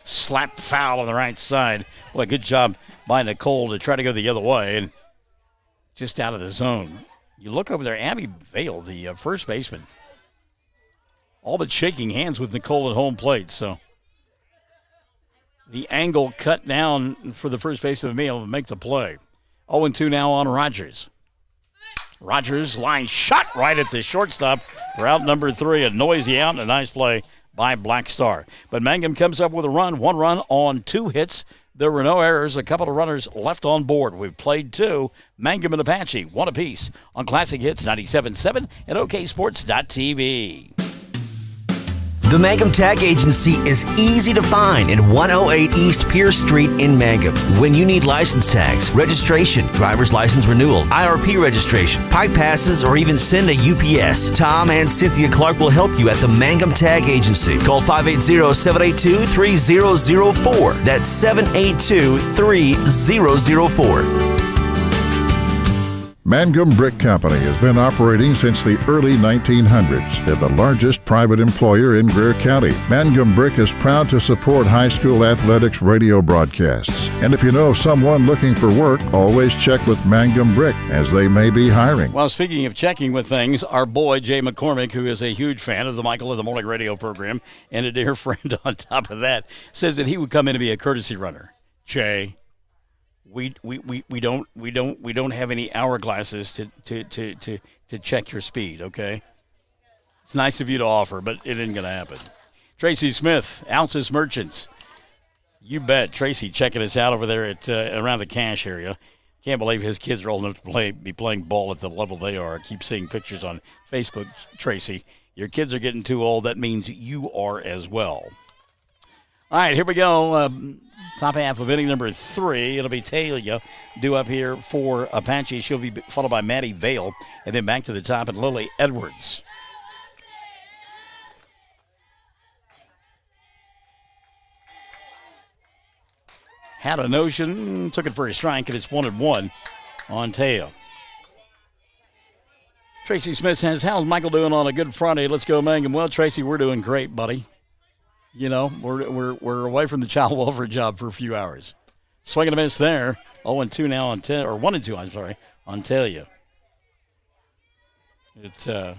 Slap foul on the right side. Well, good job by Nicole to try to go the other way and just out of the zone. You look over there, Abby Vale, the first baseman, all but shaking hands with Nicole at home plate. So the angle cut down for the first baseman to make the play. 0-2 now on Rogers. Rogers line shot right at the shortstop for out number 3. A noisy out and a nice play by Black Star. But Mangum comes up with a run, 1 run on 2 hits. There were no errors, a couple of runners left on board. We've played 2. Mangum and Apache, 1 apiece on Classic Hits 97.7 and OKSports.tv. The Mangum Tag Agency is easy to find in 108 East Pierce Street in Mangum. When you need license tags, registration, driver's license renewal, IRP registration, pipe passes, or even send a UPS, Tom and Cynthia Clark will help you at the Mangum Tag Agency. Call 580-782-3004. That's 782-3004. Mangum Brick Company has been operating since the early 1900s. They're the largest private employer in Greer County. Mangum Brick is proud to support high school athletics radio broadcasts. And if you know of someone looking for work, always check with Mangum Brick, as they may be hiring. Well, speaking of checking with things, our boy Jay McCormick, who is a huge fan of the Michael of the Morning radio program and a dear friend on top of that, says that he would come in to be a courtesy runner. Jay, We don't have any hourglasses to check your speed, okay? It's nice of you to offer, but it isn't going to happen. Tracy Smith, Ounces Merchants. You bet. Tracy checking us out over there at around the Cache area. Can't believe his kids are old enough to be playing ball at the level they are. I keep seeing pictures on Facebook, Tracy. Your kids are getting too old. That means you are as well. All right, here we go. Top half of inning number 3. It'll be Talia due up here for Apache. She'll be followed by Maddie Vale, and then back to the top and Lily Edwards. Had a notion, took it for a strike, and it's 1-1 on Tail. Tracy Smith says, how's Michael doing on a good Friday? Let's go, Mangum. Well, Tracy, we're doing great, buddy. You know, we're away from the child welfare job for a few hours. Swing and a miss there. 0-2 now on 10, or 1-2, I'm sorry, on Talia. It's a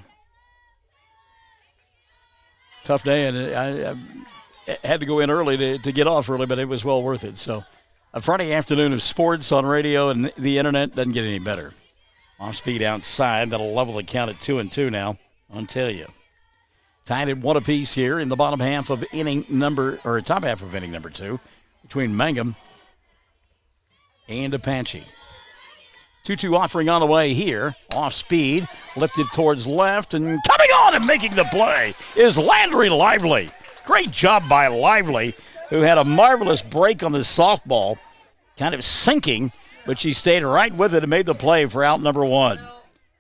tough day, and I had to go in early to get off early, but it was well worth it. So a Friday afternoon of sports on radio and the internet doesn't get any better. Off speed outside, that'll level the count at 2-2 now on Talia. Tied at 1 apiece here in the bottom half of top half of inning number 2 between Mangum and Apache. 2-2 offering on the way here. Off speed, lifted towards left, and coming on and making the play is Landry Lively. Great job by Lively, who had a marvelous break on the softball, kind of sinking, but she stayed right with it and made the play for out number 1.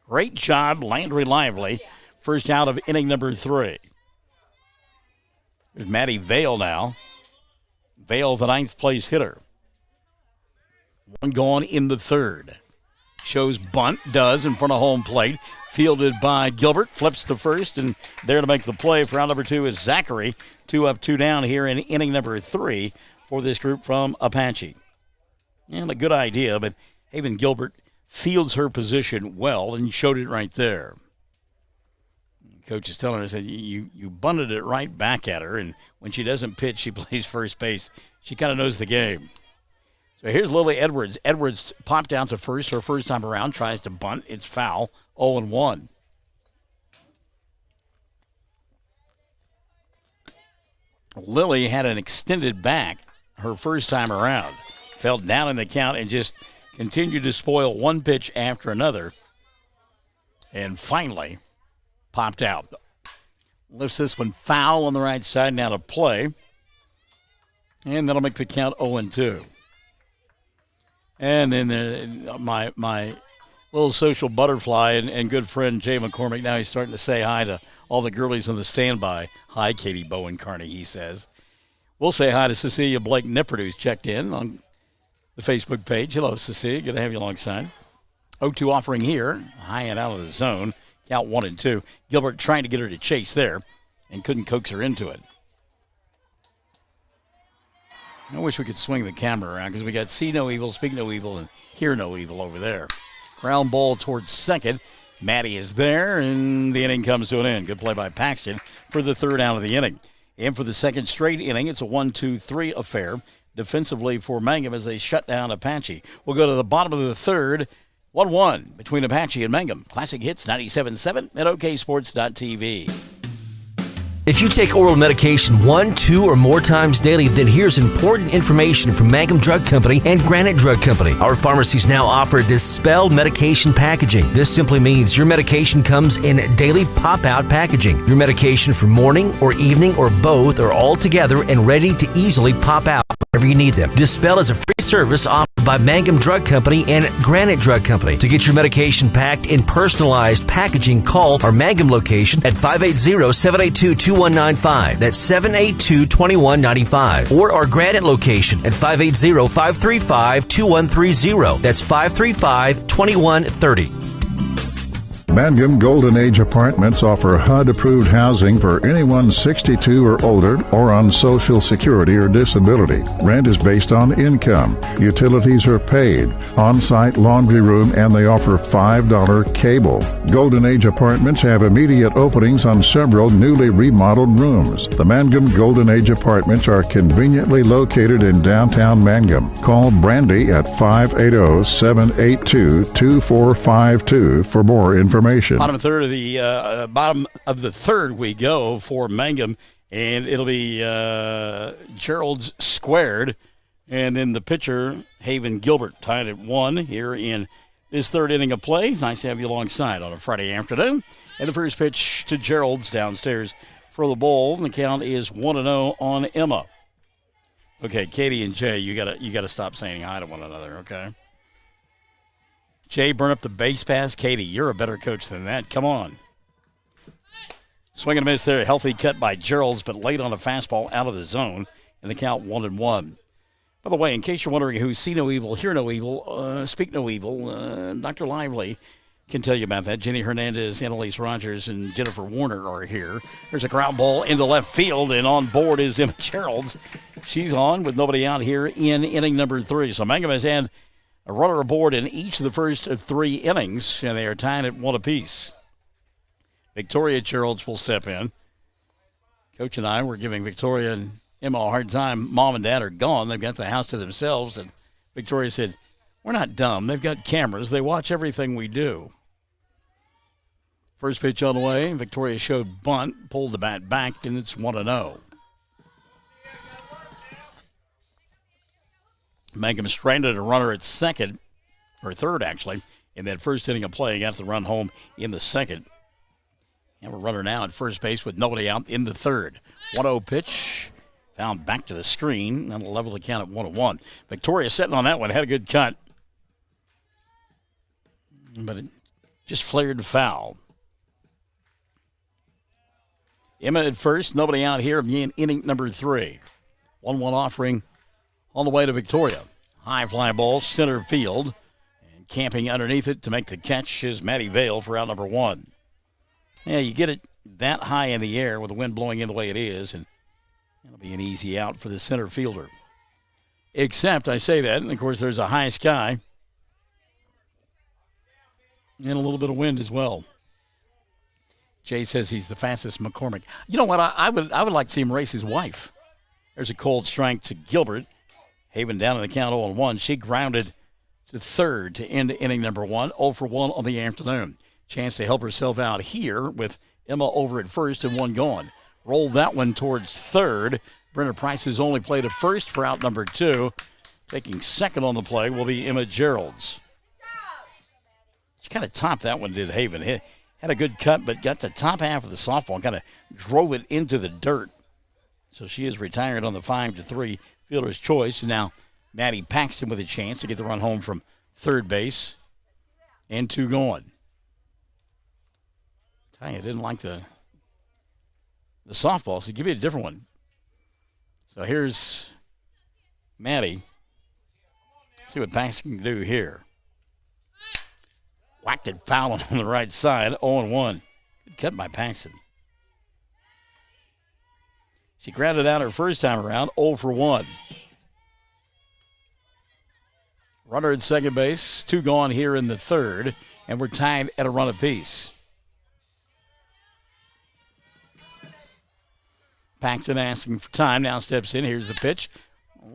Great job, Landry Lively. First out of inning number 3. There's Maddie Vale now. Vale, the 9th place hitter. 1 gone in the 3rd. Shows bunt, does in front of home plate. Fielded by Gilbert, flips to first, and there to make the play for out number 2 is Zachary. 2 up, 2 down here in inning number 3 for this group from Apache. And a good idea, but Haven Gilbert fields her position well and showed it right there. Coach is telling her, said, you bunted it right back at her, and when she doesn't pitch, she plays first base. She kind of knows the game. So here's Lily Edwards. Edwards popped out to first her first time around, tries to bunt. It's foul, 0-1. Lily had an extended back her first time around. Fell down in the count and just continued to spoil one pitch after another. And finally popped out. Lifts this one foul on the right side, now to play. And that'll make the count 0-2. And then my little social butterfly and good friend Jay McCormick, now he's starting to say hi to all the girlies on the standby. Hi, Katie Bowen Carney, he says. We'll say hi to Cecilia Blake Nippert, who's checked in on the Facebook page. Hello, Cecilia. Good to have you alongside. 0-2 offering here. High and out of the zone. Count 1-2. Gilbert trying to get her to chase there and couldn't coax her into it. I wish we could swing the camera around because we got see no evil, speak no evil, and hear no evil over there. Ground ball towards second. Maddie is there, and the inning comes to an end. Good play by Paxton for the third out of the inning. And for the second straight inning, it's a 1-2-3 affair defensively for Mangum as they shut down Apache. We'll go to the bottom of the third. 1-1 between Apache and Mangum. Classic Hits 97.7 at oksports.tv. If you take oral medication 1, 2, or more times daily, then here's important information from Mangum Drug Company and Granite Drug Company. Our pharmacies now offer dispelled medication packaging. This simply means your medication comes in daily pop-out packaging. Your medication for morning or evening or both are all together and ready to easily pop out whenever you need them. Dispel is a free service offered by Mangum Drug Company and Granite Drug Company. To get your medication packed in personalized packaging, call our Mangum location at 580-782-2195. That's 782-2195. Or our Granite location at 580-535-2130. That's 535-2130. Mangum Golden Age Apartments offer HUD-approved housing for anyone 62 or older or on Social Security or disability. Rent is based on income. Utilities are paid. On-site laundry room, and they offer $5 cable. Golden Age Apartments have immediate openings on several newly remodeled rooms. The Mangum Golden Age Apartments are conveniently located in downtown Mangum. Call Brandy at 580-782-2452 for more information. Bottom of the third we go for Mangum, and it'll be Gerald's squared, and then the pitcher Haven Gilbert tied at 1 here in this third inning of play. Nice to have you alongside on a Friday afternoon. And the first pitch to Gerald's downstairs for the ball. The count is 1-0 on Emma. Okay, Katie and Jay, you gotta stop saying hi to one another, okay? Jay, burn up the base pass. Katie, you're a better coach than that. Come on. Swing and a miss there. A healthy cut by Gerald's, but late on a fastball out of the zone. And the count 1-1. By the way, in case you're wondering who see no evil, hear no evil, speak no evil, Dr. Lively can tell you about that. Jenny Hernandez, Annalise Rogers, and Jennifer Warner are here. There's a ground ball into left field, and on board is Emma Gerald's. She's on with nobody out here in inning number 3. So Mangum has had a runner aboard in each of the first 3 innings, and they are tied at 1 apiece. Victoria Gerald's will step in. Coach and I were giving Victoria and Emma a hard time. Mom and Dad are gone. They've got the house to themselves. And Victoria said, "We're not dumb. They've got cameras. They watch everything we do." First pitch on the way. Victoria showed bunt, pulled the bat back, and it's 1-0. Mangum stranded a runner at second, or third actually, in that first inning of play. Got the run home in the second. And we're runner now at first base with nobody out in the third. 1-0 pitch, found back to the screen, and level the count at 1-1. Victoria sitting on that one, had a good cut. But it just flared foul. Emma at first, nobody out here in inning number 3. 1-1 offering on the way to Victoria. High fly ball, center field. And camping underneath it to make the catch is Maddie Vale for out number 1. Yeah, you get it that high in the air with the wind blowing in the way it is, and it'll be an easy out for the center fielder. Except, I say that, and of course there's a high sky. And a little bit of wind as well. Jay says he's the fastest McCormick. You know what? I would like to see him race his wife. There's a cold strike to Gilbert. Haven down in the count 0-1. She grounded to third to end inning number 1. 0 for 1 on the afternoon. Chance to help herself out here with Emma over at first and 1 gone. Rolled that one towards third. Brenna Price has only played at first for out number 2. Taking second on the play will be Emma Geralds. She kind of topped that one, did Haven. Had a good cut, but got the top half of the softball and kind of drove it into the dirt. So she is retired on the 5-3 fielder's choice. And now Maddie Paxton with a chance to get the run home from third base. And 2 gone. Tell you, I didn't like the softball, so give me a different one. So here's Maddie. See what Paxton can do here. Whacked it foul on the right side, 0-1. Good cut by Paxton. She grounded out her first time around, 0 for 1. Runner at second base, 2 gone here in the third, and we're tied at a run apiece. Paxton asking for time, now steps in. Here's the pitch.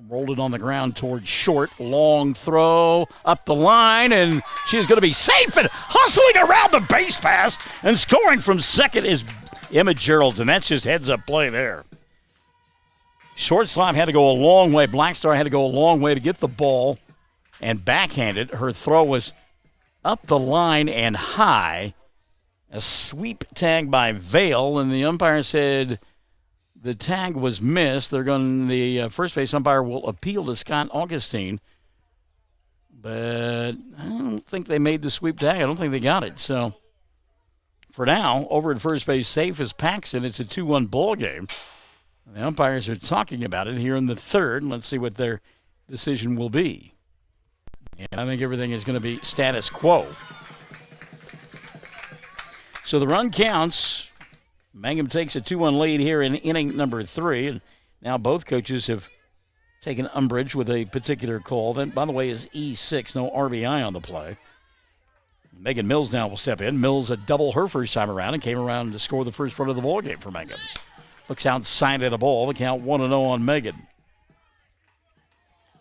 Rolled it on the ground towards short. Long throw up the line, and she is going to be safe and hustling around the base pass. And scoring from second is Emma Geralds, and that's just heads-up play there. Shortstop had to go a long way. Blackstar had to go a long way to get the ball and backhanded. Her throw was up the line and high. A sweep tag by Vale, and the umpire said the tag was missed. The first base umpire will appeal to Scott Augustine, but I don't think they made the sweep tag. I don't think they got it. So for now, over at first base, safe as Paxton. It's a 2-1 ball game. The umpires are talking about it here in the third. Let's see what their decision will be. And I think everything is going to be status quo. So the run counts. Mangum takes a 2-1 lead here in inning number 3. And now both coaches have taken umbrage with a particular call. That, by the way, is E6, no RBI on the play. Megan Mills now will step in. Mills a double her first time around and came around to score the first run of the ball game for Mangum. Looks outside at a ball. The count 1-0 on Megan.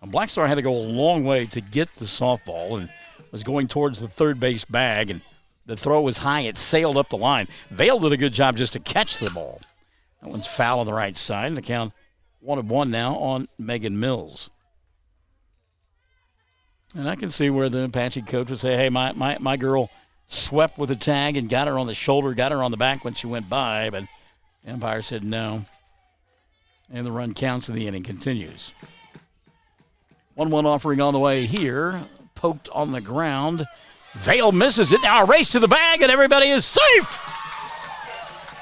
And Blackstar had to go a long way to get the softball and was going towards the third base bag, and the throw was high. It sailed up the line. Vale did a good job just to catch the ball. That one's foul on the right side. The count 1-1 now on Megan Mills. And I can see where the Apache coach would say, hey, my girl swept with a tag and got her on the shoulder, got her on the back when she went by, but the umpire said no. And the run counts and the inning continues. 1-1 offering on the way here. Poked on the ground. Vale misses it. Now a race to the bag, and everybody is safe.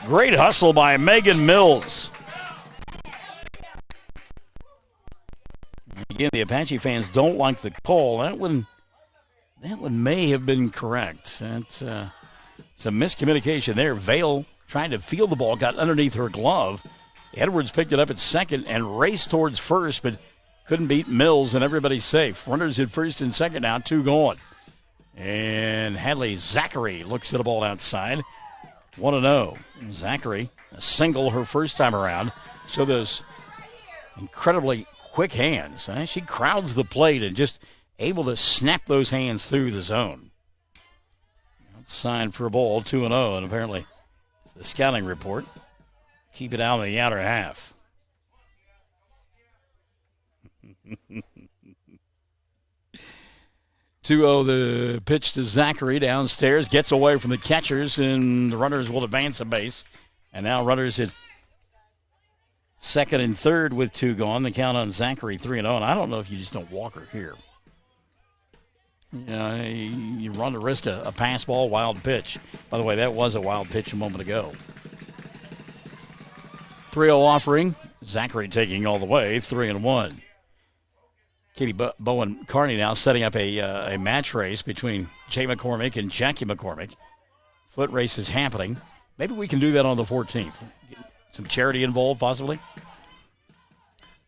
Great hustle by Megan Mills. Again, the Apache fans don't like the call. That one may have been correct. It's a miscommunication there. Vale trying to field the ball, got underneath her glove. Edwards picked it up at second and raced towards first, but couldn't beat Mills, and everybody's safe. Runners at first and second now, 2 gone. And Hadley Zachary looks at the ball outside. 1-0. Zachary, a single her first time around. So those incredibly quick hands. She crowds the plate and just able to snap those hands through the zone. Outside for a ball, 2-0, and apparently the scouting report. Keep it out of the outer half. 2-0 the pitch to Zachary downstairs. Gets away from the catchers, and the runners will advance a base. And now runners at second and third with 2 gone. The count on Zachary 3-0. And I don't know if you just don't walk her here. You run the risk of a pass ball, wild pitch. By the way, that was a wild pitch a moment ago. 3-0 offering. Zachary taking all the way, 3-1. Katie Bowen Carney now setting up a match race between Jay McCormick and Jackie McCormick. Foot race is happening. Maybe we can do that on the 14th. Get some charity involved, possibly.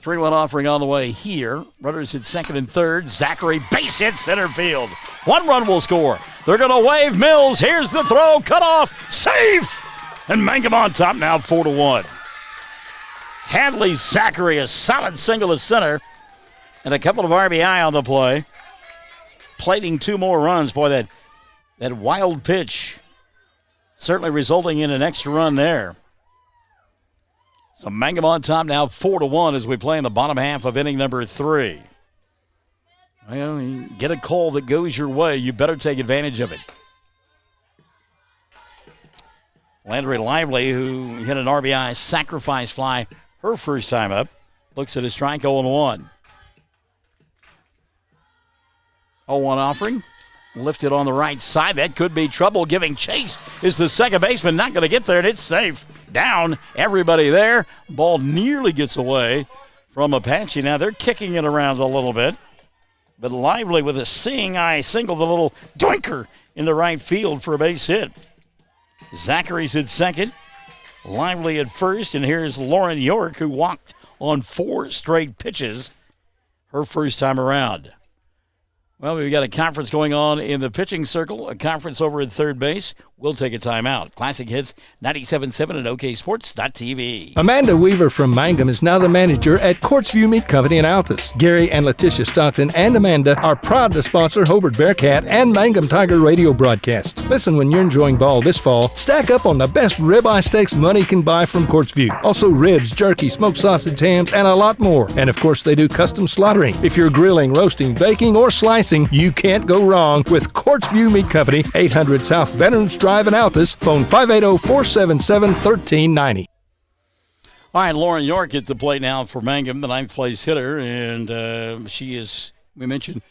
3-1 offering on the way here. Runners at second and third. Zachary base hit center field. 1 run will score. They're going to wave Mills. Here's the throw. Cut off. Safe. And Mangum on top now, 4-1. Hadley Zachary, a solid single to center. and a couple of RBI on the play. Plating 2 more runs. Boy, that wild pitch certainly resulting in an extra run there. So Mangum on top now 4-1 as we play in the bottom half of inning number 3. Well, you get a call that goes your way, you better take advantage of it. Landry Lively, who hit an RBI sacrifice fly her first time up, looks at a strike 0-1. 0-1 offering. Lifted on the right side. That could be trouble. Giving chase is the second baseman. Not going to get there, and it's safe. Down. Everybody there. Ball nearly gets away from Apache. Now they're kicking it around a little bit. But Lively with a seeing eye single, the little doinker in the right field for a base hit. Zachary's at second. Lively at first. And here's Lauren York, who walked on 4 straight pitches her first time around. Well, we've got a conference going on in the pitching circle, a conference over at third base. We'll take a timeout. Classic Hits 97.7 and OKSports.tv. Amanda Weaver from Mangum is now the manager at Courtsview Meat Company in Altus. Gary and Letitia Stockton and Amanda are proud to sponsor Hobart Bearcat and Mangum Tiger radio broadcasts. Listen when you're enjoying ball this fall. Stack up on the best ribeye steaks money can buy from Courtsview. Also ribs, jerky, smoked sausage, hams, and a lot more. And of course, they do custom slaughtering. If you're grilling, roasting, baking, or slicing, you can't go wrong with Courtsview Meat Company, 800 South Veterans Drive in Altus. Phone 580-477-1390. All right, Lauren York at the plate now for Mangum, the 9th place hitter, and she is, we mentioned,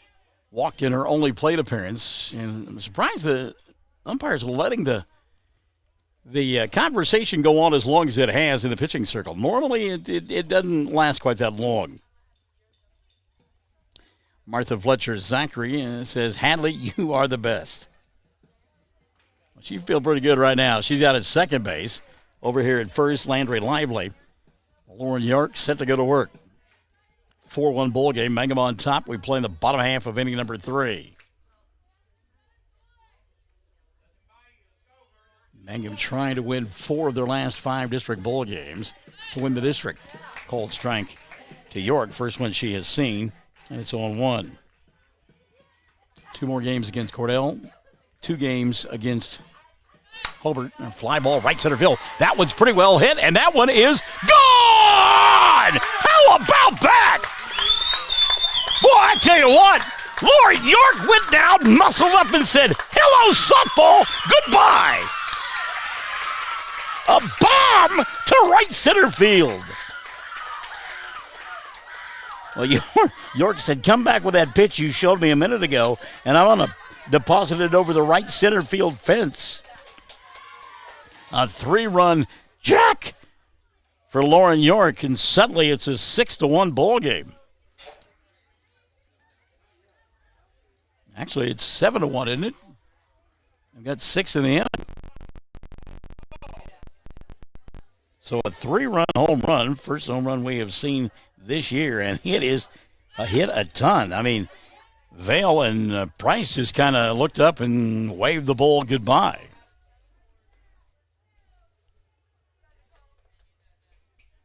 walked in her only plate appearance, and I'm surprised the umpires are letting the conversation go on as long as it has in the pitching circle. Normally, it doesn't last quite that long. Martha Fletcher Zachary says, Hadley, you are the best. Well, she feels pretty good right now. She's out at second base. Over here at first, Landry Lively. Lauren York set to go to work. 4-1 ball game. Mangum on top. We play in the bottom half of inning number 3. Mangum trying to win 4 of their last 5 district bowl games to win the district. Cold strike to York. First one she has seen. And it's on 1. 2 more games against Cordell. 2 games against Hobart. Fly ball right center field. That one's pretty well hit, and that one is gone! How about that? Boy, I tell you what, Lauren York went down, muscled up, and said, hello, softball, goodbye. A bomb to right center field. Well, York said, come back with that pitch you showed me a minute ago, and I'm going to deposit it over the right center field fence. A 3-run jack for Lauren York, and suddenly it's a 6-1 ball game. Actually, it's 7-1, isn't it? I've got 6 in the end. So a 3-run home run, first home run we have seen this year, and it is hit a ton. I mean, Vale and Price just kind of looked up and waved the ball goodbye.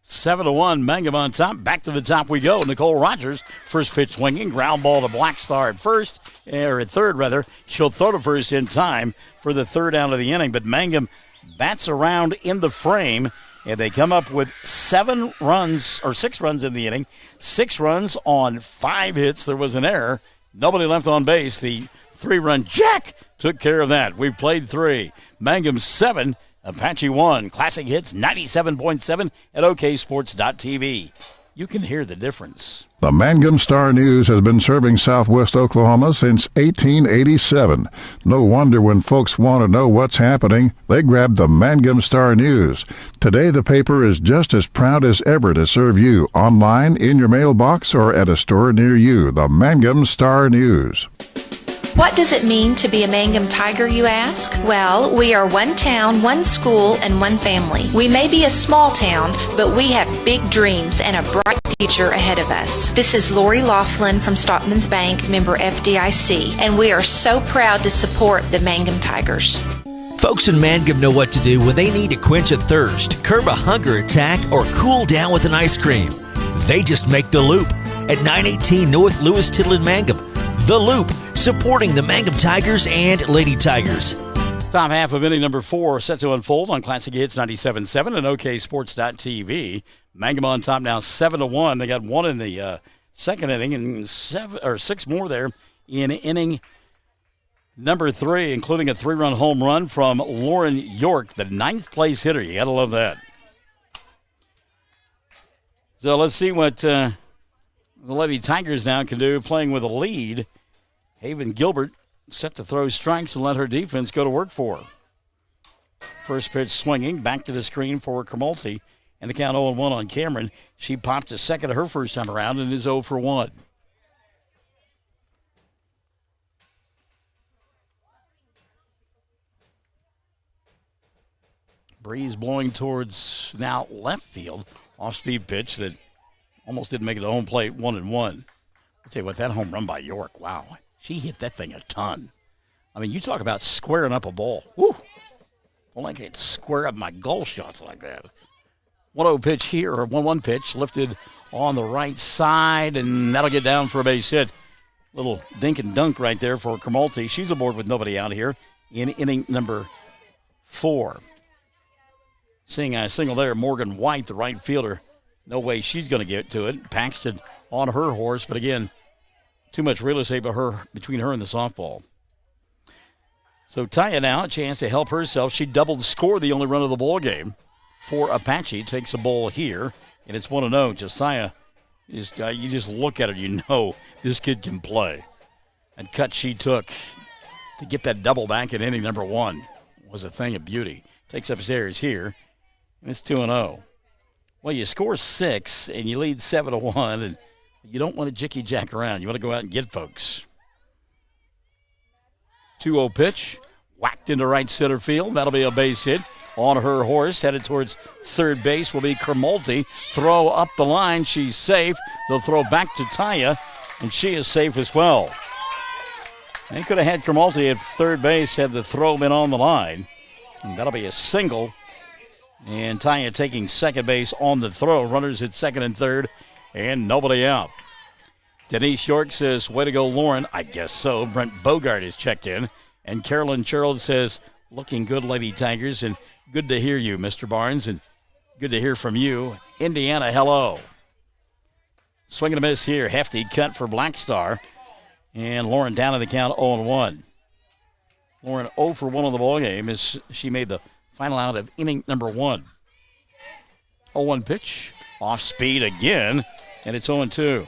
Seven to 1, Mangum on top. Back to the top we go. Nicole Rogers, first pitch swinging, ground ball to Black Star at first, or at third rather. She'll throw to first in time for the third out of the inning, but Mangum bats around in the frame. And they come up with 6 runs in the inning, 6 runs on 5 hits. There was an error. Nobody left on base. The 3-run jack took care of that. We've played 3. Mangum 7, Apache 1. Classic Hits 97.7 at OKSports.tv. You can hear the difference. The Mangum Star News has been serving southwest Oklahoma since 1887. No wonder when folks want to know what's happening, they grab the Mangum Star News. Today the paper is just as proud as ever to serve you online, in your mailbox, or at a store near you. The Mangum Star News. What does it mean to be a Mangum Tiger, you ask? Well, we are one town, one school, and one family. We may be a small town, but we have big dreams and a bright future ahead of us. This is Lori Laughlin from Stockman's Bank, member FDIC, and we are so proud to support the Mangum Tigers. Folks in Mangum know what to do when they need to quench a thirst, curb a hunger attack, or cool down with an ice cream. They just make the loop. at 918 North Lewis Tittle in Mangum. The Loop, supporting the Mangum Tigers and Lady Tigers. Top half of inning number 4 set to unfold on Classic Hits 97.7 and OKSports.tv. Mangum on top now 7-1. They got 1 in the second inning and 6 more there in inning number 3, including a 3-run home run from Lauren York, the 9th place hitter. You got to love that. So let's see what the Lady Tigers now can do playing with a lead. Haven Gilbert set to throw strikes and let her defense go to work for her. First pitch swinging, back to the screen for Cromalty, and the count 0-1 on Cameron. She popped a second her first time around and is 0 for 1. Breeze blowing towards now left field. Off-speed pitch that almost didn't make it to home plate, 1-1. I'll tell you what, that home run by York, wow. She hit that thing a ton. I mean, you talk about squaring up a ball. Woo! Well, I can't square up my golf shots like that. 1-0 pitch here, or 1-1 pitch, lifted on the right side, and that'll get down for a base hit. Little dink and dunk right there for Cromalty. She's aboard with nobody out here in inning number 4. Seeing a single there, Morgan White, the right fielder. No way she's going to get to it. Paxton on her horse, but again, too much real estate between her and the softball. So Taya now, a chance to help herself. She doubled the score, the only run of the ball game. For Apache, takes a ball here, and it's 1-0. Josiah, you just look at her, you know this kid can play. And cut she took to get that double back in inning number 1 was a thing of beauty. Takes upstairs here, and it's 2-0. Well, you score 6, and you lead 7-1, and you don't want to jicky-jack around. You want to go out and get folks. 2-0 pitch, whacked into right center field. That'll be a base hit. On her horse, headed towards third base will be Cromalty. Throw up the line. She's safe. They'll throw back to Taya, and she is safe as well. They could have had Cromalty at third base had the throw been on the line. And that'll be a single. And Taya taking second base on the throw. Runners at second and third, and nobody out. Denise York says, way to go, Lauren. I guess so. Brent Bogart is checked in. And Carolyn Gerald says, looking good, Lady Tigers. And good to hear you, Mr. Barnes. And good to hear from you. Indiana, hello. Swing and a miss here. Hefty cut for Black Star. And Lauren down to the count 0-1. Lauren 0 for 1 on the ball game as she made the final out of inning number 1. 0-1 pitch. Off speed again. And it's 0-2.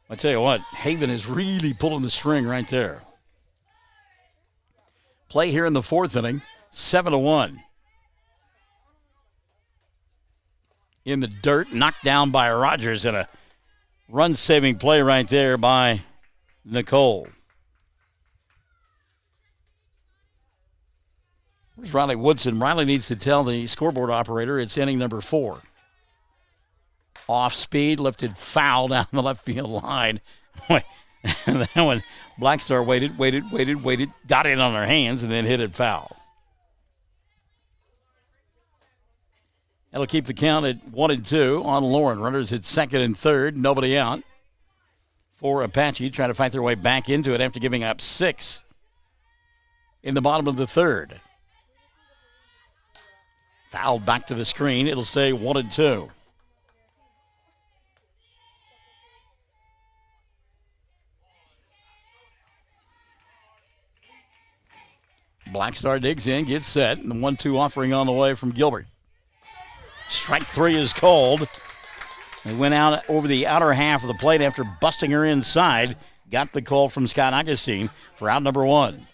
I tell you what, Haven is really pulling the string right there. Play here in the 4th inning, 7-1. In the dirt, knocked down by Rogers, and a run-saving play right there by Nicole. Where's Riley Woodson? Riley needs to tell the scoreboard operator it's inning number 4. Off speed, lifted foul down the left field line. And that one, Black Star waited, got it on her hands, and then hit it foul. That'll keep the count at 1-2 on Lauren. Runners at second and third, nobody out. For Apache, trying to fight their way back into it after giving up 6 in the bottom of the 3rd. Fouled back to the screen. It'll say 1-2. Black Star digs in, gets set, and the 1-2 offering on the way from Gilbert. Strike 3 is called. They went out over the outer half of the plate after busting her inside. Got the call from Scott Augustine for out number 1.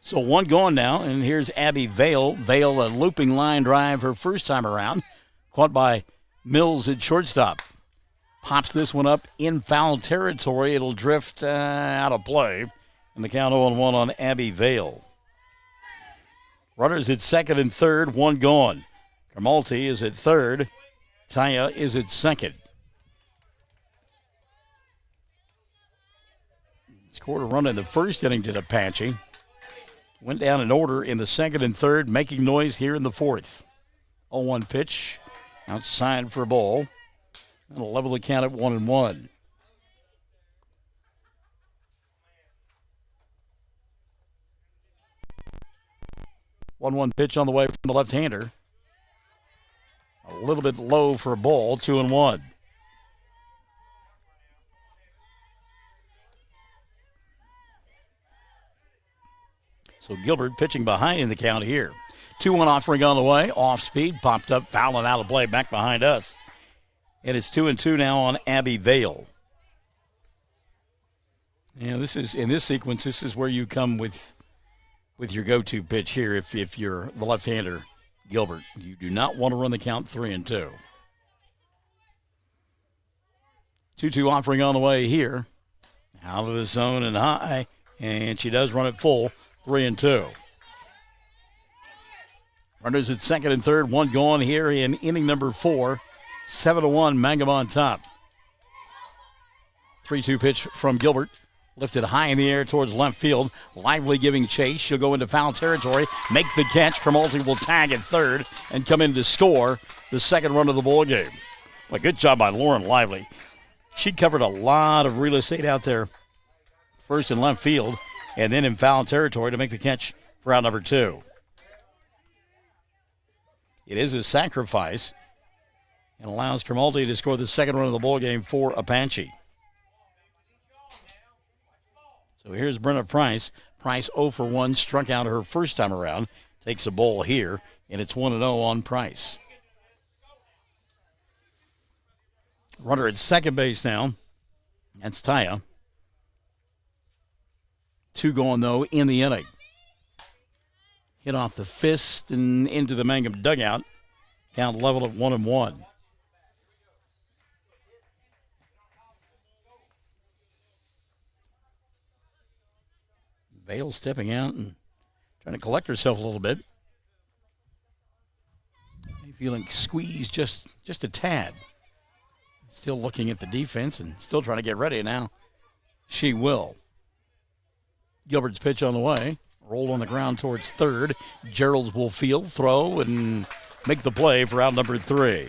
So 1 gone now, and here's Abby Vale. Vale, a looping line drive her first time around. Caught by Mills at shortstop. Pops this one up in foul territory. It'll drift out of play. And the count 0-1 on Abby Vale. Runners at second and third, 1 gone. Cromalty is at third. Taya is at second. Scored a run in the first inning to Apache. Went down in order in the second and third, making noise here in the 4th. 0-1 pitch. Outside for a ball. And level the count at 1-1. One pitch on the way from the left-hander. A little bit low for a ball, 2-1. So Gilbert pitching behind in the count here. 2-1 offering on the way. Off speed, popped up, fouling out of play back behind us. And it's 2-2 now on Abbey Vale. And this is, in this sequence, this is where you come with your go-to pitch here if you're the left-hander, Gilbert. You do not want to run the count 3-2. 2-2 offering on the way here. Out of the zone and high, and she does run it full, 3-2. Runners at second and third, one gone here in inning number 4. 7-1, Mangum on top. 3-2 pitch from Gilbert. Lifted high in the air towards left field. Lively giving chase. She'll go into foul territory. Make the catch. Cromalty will tag at third and come in to score the second run of the ball game. Well, good job by Lauren Lively. She covered a lot of real estate out there. First in left field and then in foul territory to make the catch for out number 2. It is a sacrifice and allows Cromalty to score the second run of the ball game for Apache. So here's Brenna Price. Price 0 for 1, struck out her first time around. Takes a ball here, and it's 1-0 on Price. Runner at second base now. That's Taya. 2 going, though, in the inning. Hit off the fist and into the Mangum dugout. Count level at 1-1. Vale stepping out and trying to collect herself a little bit. Feeling squeezed just a tad. Still looking at the defense and still trying to get ready now. She will. Gilbert's pitch on the way. Rolled on the ground towards third. Gerald's will field, throw, and make the play for out number 3.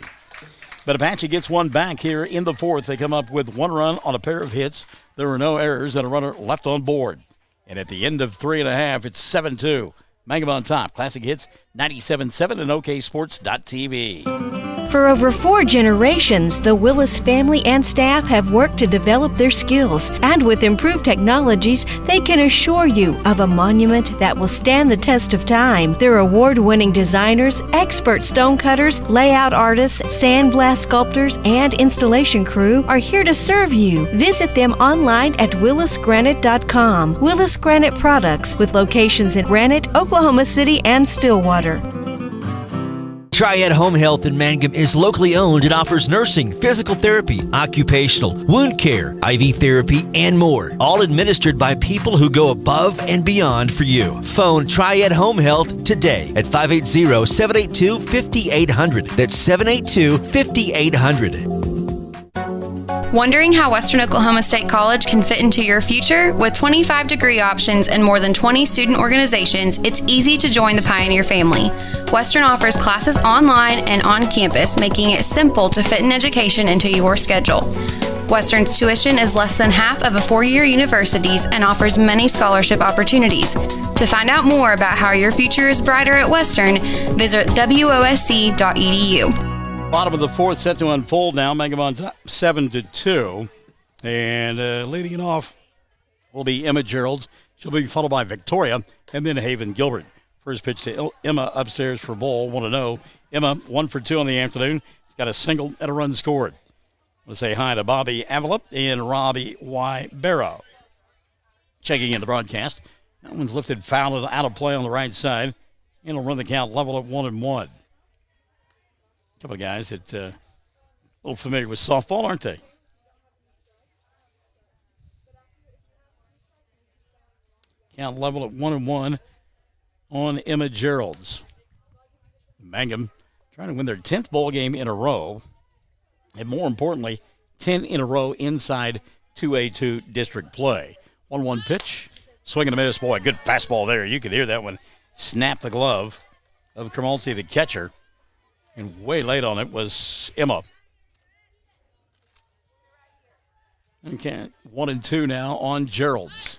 But Apache gets one back here in the 4th. They come up with 1 run on a pair of hits. There were no errors and a runner left on board. And at the end of 3.5, it's 7-2. Mangum on top. Classic Hits 97.7 and OKSports.tv. For over 4 generations, the Willis family and staff have worked to develop their skills, and with improved technologies, they can assure you of a monument that will stand the test of time. Their award-winning designers, expert stonecutters, layout artists, sandblast sculptors, and installation crew are here to serve you. Visit them online at willisgranite.com. Willis Granite Products, with locations in Granite, Oklahoma City, and Stillwater. Triad Home Health in Mangum is locally owned and offers nursing, physical therapy, occupational, wound care, IV therapy, and more. All administered by people who go above and beyond for you. Phone Triad Home Health today at 580-782-5800. That's 782-5800. Wondering how Western Oklahoma State College can fit into your future? With 25 degree options and more than 20 student organizations, it's easy to join the Pioneer family. Western offers classes online and on campus, making it simple to fit an education into your schedule. Western's tuition is less than half of a 4-year university's and offers many scholarship opportunities. To find out more about how your future is brighter at Western, visit wosc.edu. Bottom of the 4th set to unfold now. Mangum on top, 7-2. And leading it off will be Emma Gerald. She'll be followed by Victoria and then Haven Gilbert. First pitch to Emma upstairs for ball, 1-0. Emma 1 for 2 on the afternoon. She's got a single and a run scored. We'll say hi to Bobby Avalop and Robbie Y. Barrow. Checking in the broadcast. That one's lifted foul out of play on the right side. And it'll run the count level at 1-1. A couple of guys that a little familiar with softball, aren't they? Count level at 1-1 on Emma Gerald's. Mangum trying to win their 10th ball game in a row. And more importantly, 10 in a row inside 2A2 district play. 1-1 pitch. Swing and a miss. Boy, good fastball there. You could hear that one snap the glove of Cromalty, the catcher. And way late on it was Emma. Okay, 1-2 now on Gerald's.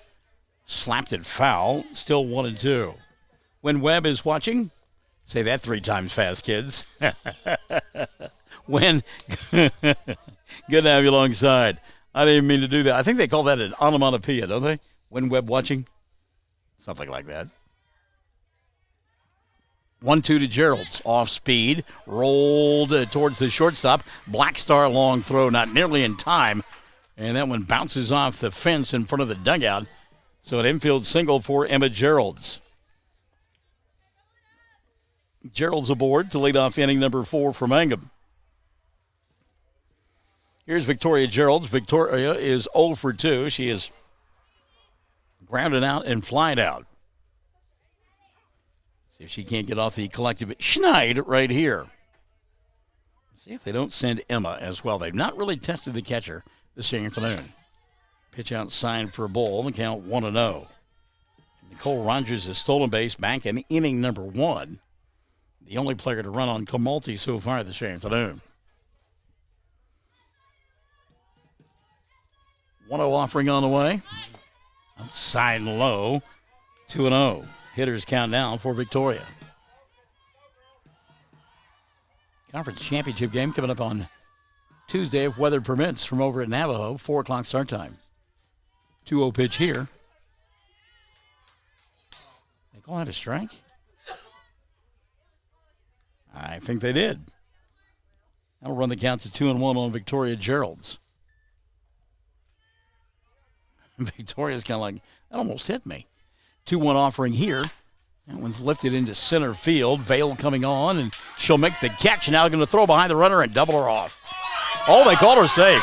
Slapped it foul, still 1-2. When Webb is watching, say that 3 times fast, kids. When, good to have you alongside. I didn't even mean to do that. I think they call that an onomatopoeia, don't they? When Webb watching? Something like that. 1-2 to Gerald's. Off speed. Rolled towards the shortstop. Black Star long throw, not nearly in time. And that one bounces off the fence in front of the dugout. So an infield single for Emma Gerald's. Gerald's aboard to lead off inning number 4 for Mangum. Here's Victoria Gerald's. Victoria is 0 for 2. She is grounded out and flied out. See if she can't get off the collective schneid right here. See if they don't send Emma as well. They've not really tested the catcher this afternoon. Pitch outside for a ball. The count 1-0. Nicole Rogers has stolen base back in inning number 1. The only player to run on Comalty so far this afternoon. 1-0 offering on the way. Outside low. 2-0. Hitters count down for Victoria. Conference championship game coming up on Tuesday, if weather permits, from over at Navajo. 4 o'clock start time. 2-0 pitch here. They call that a strike? I think they did. That'll run the count to 2-1 on Victoria Gerald's. Victoria's kind of like, that almost hit me. 2-1 offering here. That one's lifted into center field. Vale coming on, and she'll make the catch. Now going to throw behind the runner and double her off. Oh, they called her safe.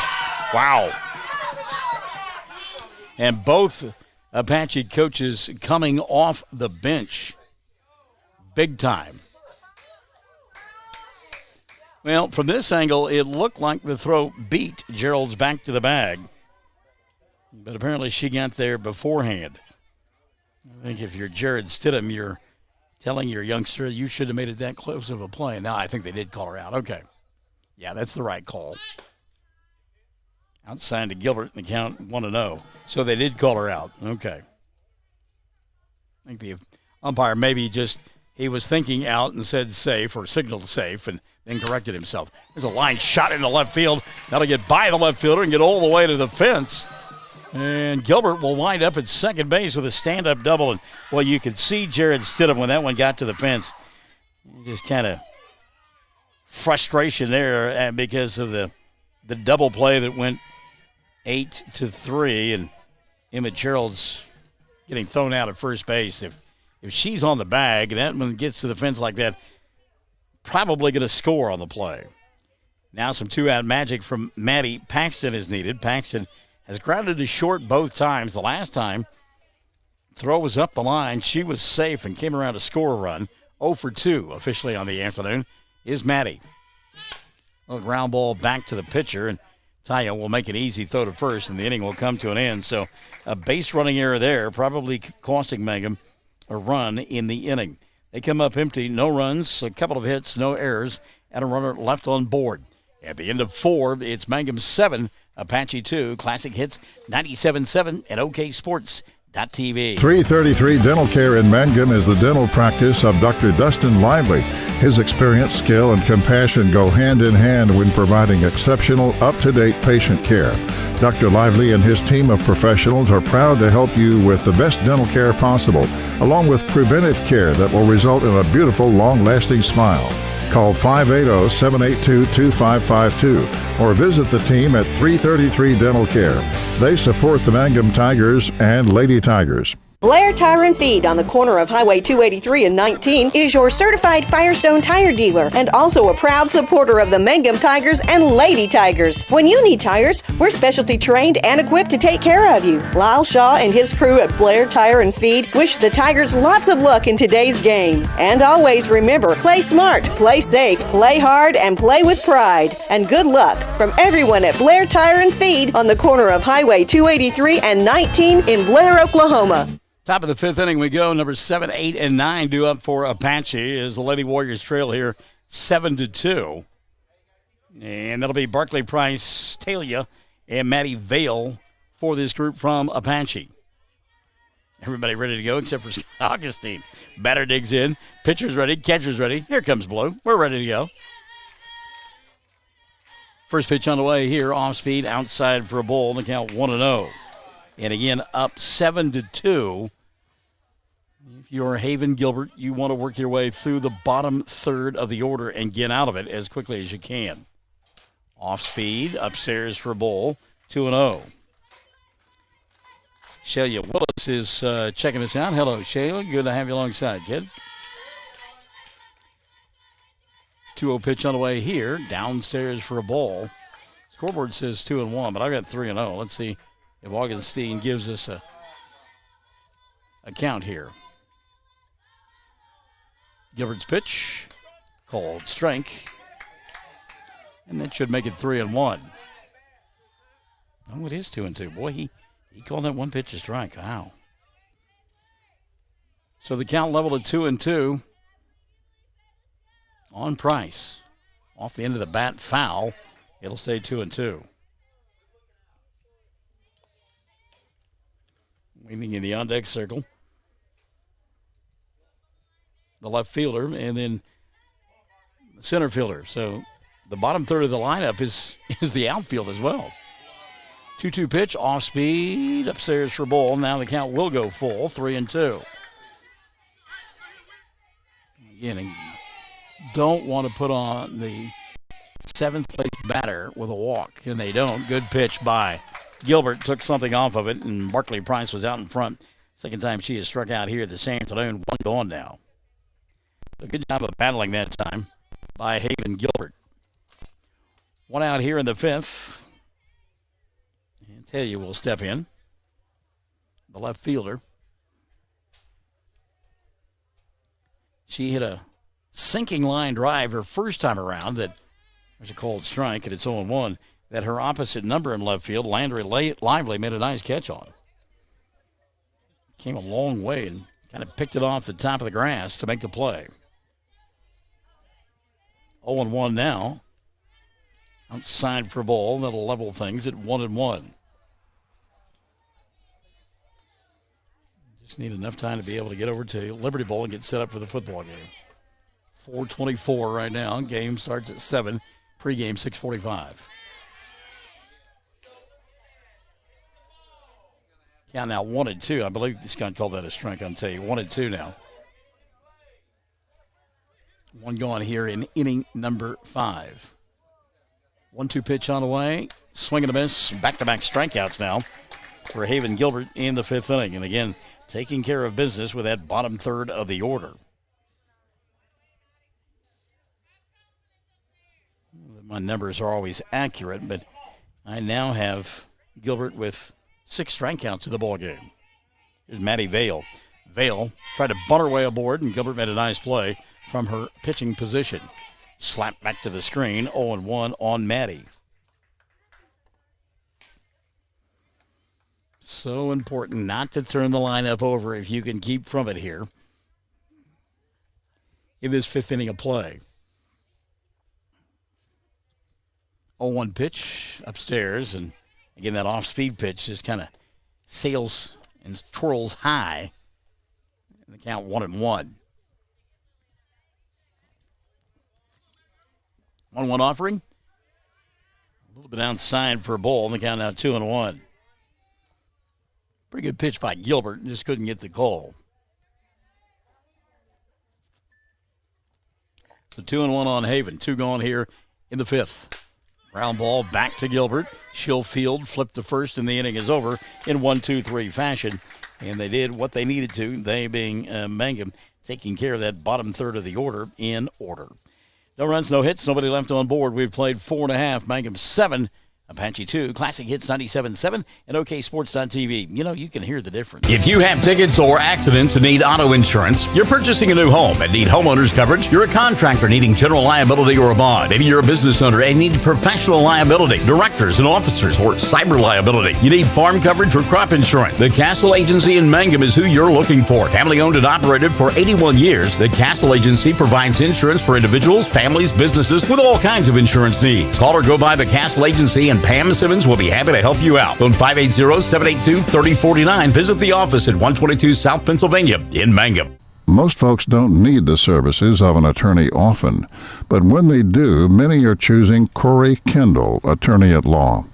Wow. And both Apache coaches coming off the bench. Big time. Well, from this angle, it looked like the throw beat Gerald's back to the bag. But apparently she got there beforehand. I think if you're Jared Stidham, you're telling your youngster you should have made it that close of a play. Now I think they did call her out. Okay. Yeah, that's the right call. Outside to Gilbert in the count 1-0. So they did call her out. Okay. I think the umpire maybe just, he was thinking out and said safe or signaled safe and then corrected himself. There's a line shot into left field. That'll get by the left fielder and get all the way to the fence. And Gilbert will wind up at second base with a stand-up double. And, well, you could see Jared Stidham when that one got to the fence. Just kind of frustration there because of the double play that went 8-3. And Emma Gerald's getting thrown out at first base. If she's on the bag, that one gets to the fence like that, probably going to score on the play. Now some two-out magic from Maddie Paxton is needed. Paxton has grounded to short both times. The last time, throw was up the line. She was safe and came around to score a run. 0 for 2 officially on the afternoon is Maddie. A ground ball back to the pitcher, and Taya will make an easy throw to first, and the inning will come to an end. So a base running error there, probably costing Mangum a run in the inning. They come up empty, no runs, a couple of hits, no errors, and a runner left on board. At the end of 4, it's Mangum 7, Apache 2, Classic Hits 97.7 and OKSports.tv. 333 Dental Care in Mangum is the dental practice of Dr. Dustin Lively. His experience, skill, and compassion go hand in hand when providing exceptional, up-to-date patient care. Dr. Lively and his team of professionals are proud to help you with the best dental care possible, along with preventive care that will result in a beautiful, long-lasting smile. Call 580-782-2552 or visit the team at 333 Dental Care. They support the Mangum Tigers and Lady Tigers. Blair Tire and Feed on the corner of Highway 283 and 19 is your certified Firestone tire dealer and also a proud supporter of the Mangum Tigers and Lady Tigers. When you need tires, we're specialty trained and equipped to take care of you. Lyle Shaw and his crew at Blair Tire and Feed wish the Tigers lots of luck in today's game. And always remember, play smart, play safe, play hard, and play with pride. And good luck from everyone at Blair Tire and Feed on the corner of Highway 283 and 19 in Blair, Oklahoma. Top of the 5th inning we go. Numbers 7, 8, and 9 due up for Apache as the Lady Warriors trail here 7-2. And that'll be Barclay Price, Talia, and Maddie Vale for this group from Apache. Everybody ready to go except for Augustine. Batter digs in. Pitcher's ready. Catcher's ready. Here comes Blue. We're ready to go. First pitch on the way here. Off speed. Outside for a ball. The count 1-0. And again, up 7-2. If you're Haven Gilbert, you want to work your way through the bottom third of the order and get out of it as quickly as you can. Off speed. Upstairs for a ball. 2-0. Shelia Willis is checking us out. Hello, Shelia. Good to have you alongside, kid. 2-0 pitch on the way here. Downstairs for a ball. Scoreboard says 2-1, but I've got 3-0. Let's see if Augustine gives us a count here. Gilbert's pitch. Called strike. And that should make it 3-1. Oh, it is 2-2. Boy, he called that one pitch a strike. Wow. So the count leveled at 2-2 on Price. Off the end of the bat, foul. It'll stay 2-2. Waiting in the on-deck circle. The left fielder and then the center fielder. So the bottom third of the lineup is the outfield as well. 2-2 pitch, off speed, upstairs for a ball. Now the count will go full, 3-2. Again, don't want to put on the seventh place batter with a walk, and they don't. Good pitch by Gilbert, took something off of it, and Barkley Price was out in front. Second time she has struck out here this afternoon, one gone now. A good job of battling that time by Haven Gilbert. One out here in the fifth. Tell you will step in. The left fielder. She hit a sinking line drive her first time around that there's a called strike and it's 0-1 that her opposite number in left field, Landry Lively, made a nice catch on. Came a long way and kind of picked it off the top of the grass to make the play. 0-1 now. Outside for a ball. That'll level things at 1-1. Just need enough time to be able to get over to Liberty Bowl and get set up for the football game. 4:24 right now. Game starts at 7. Pregame 6:45. Count now 1-2. I believe this guy called that a strike. I'll tell you 1-2 now. One gone here in inning number 5. 1-2 pitch on the way. Swing and a miss. Back-to-back strikeouts now for Haven Gilbert in the 5th inning. And again, taking care of business with that bottom third of the order. My numbers are always accurate, but I now have Gilbert with 6 strikeouts in the ball game. Here's Maddie Vale. Vale tried to bunt her way aboard, and Gilbert made a nice play from her pitching position. Slapped back to the screen, 0-1 on Maddie. So important not to turn the lineup over if you can keep from it here in this 5th inning of play. 0-1 pitch upstairs, and again that off-speed pitch just kind of sails and twirls high. And the count 1-1. 1-1 offering. A little bit outside for a ball, and the count now 2-1. Pretty good pitch by Gilbert, just couldn't get the call. So 2-1 on Haven. 2 gone here in the 5th. Ground ball back to Gilbert. She'll field, flip to first, and the inning is over in 1-2-3 fashion. And they did what they needed to, they being Mangum, taking care of that bottom third of the order in order. No runs, no hits, nobody left on board. We've played 4.5, Mangum 7. Apache 2, Classic Hits 97.7, and OKSports.tv. You know, you can hear the difference. If you have tickets or accidents and need auto insurance, you're purchasing a new home and need homeowners coverage, you're a contractor needing general liability or a bond, maybe you're a business owner and need professional liability, directors and officers, or cyber liability, you need farm coverage or crop insurance, the Castle Agency in Mangum is who you're looking for. Family owned and operated for 81 years, the Castle Agency provides insurance for individuals, families, businesses with all kinds of insurance needs. Call or go by the Castle Agency in and Pam Simmons will be happy to help you out. Phone 580-782-3049. Visit the office at 122 South Pennsylvania in Mangum. Most folks don't need the services of an attorney often, but when they do, many are choosing Corey Kendall, attorney at law.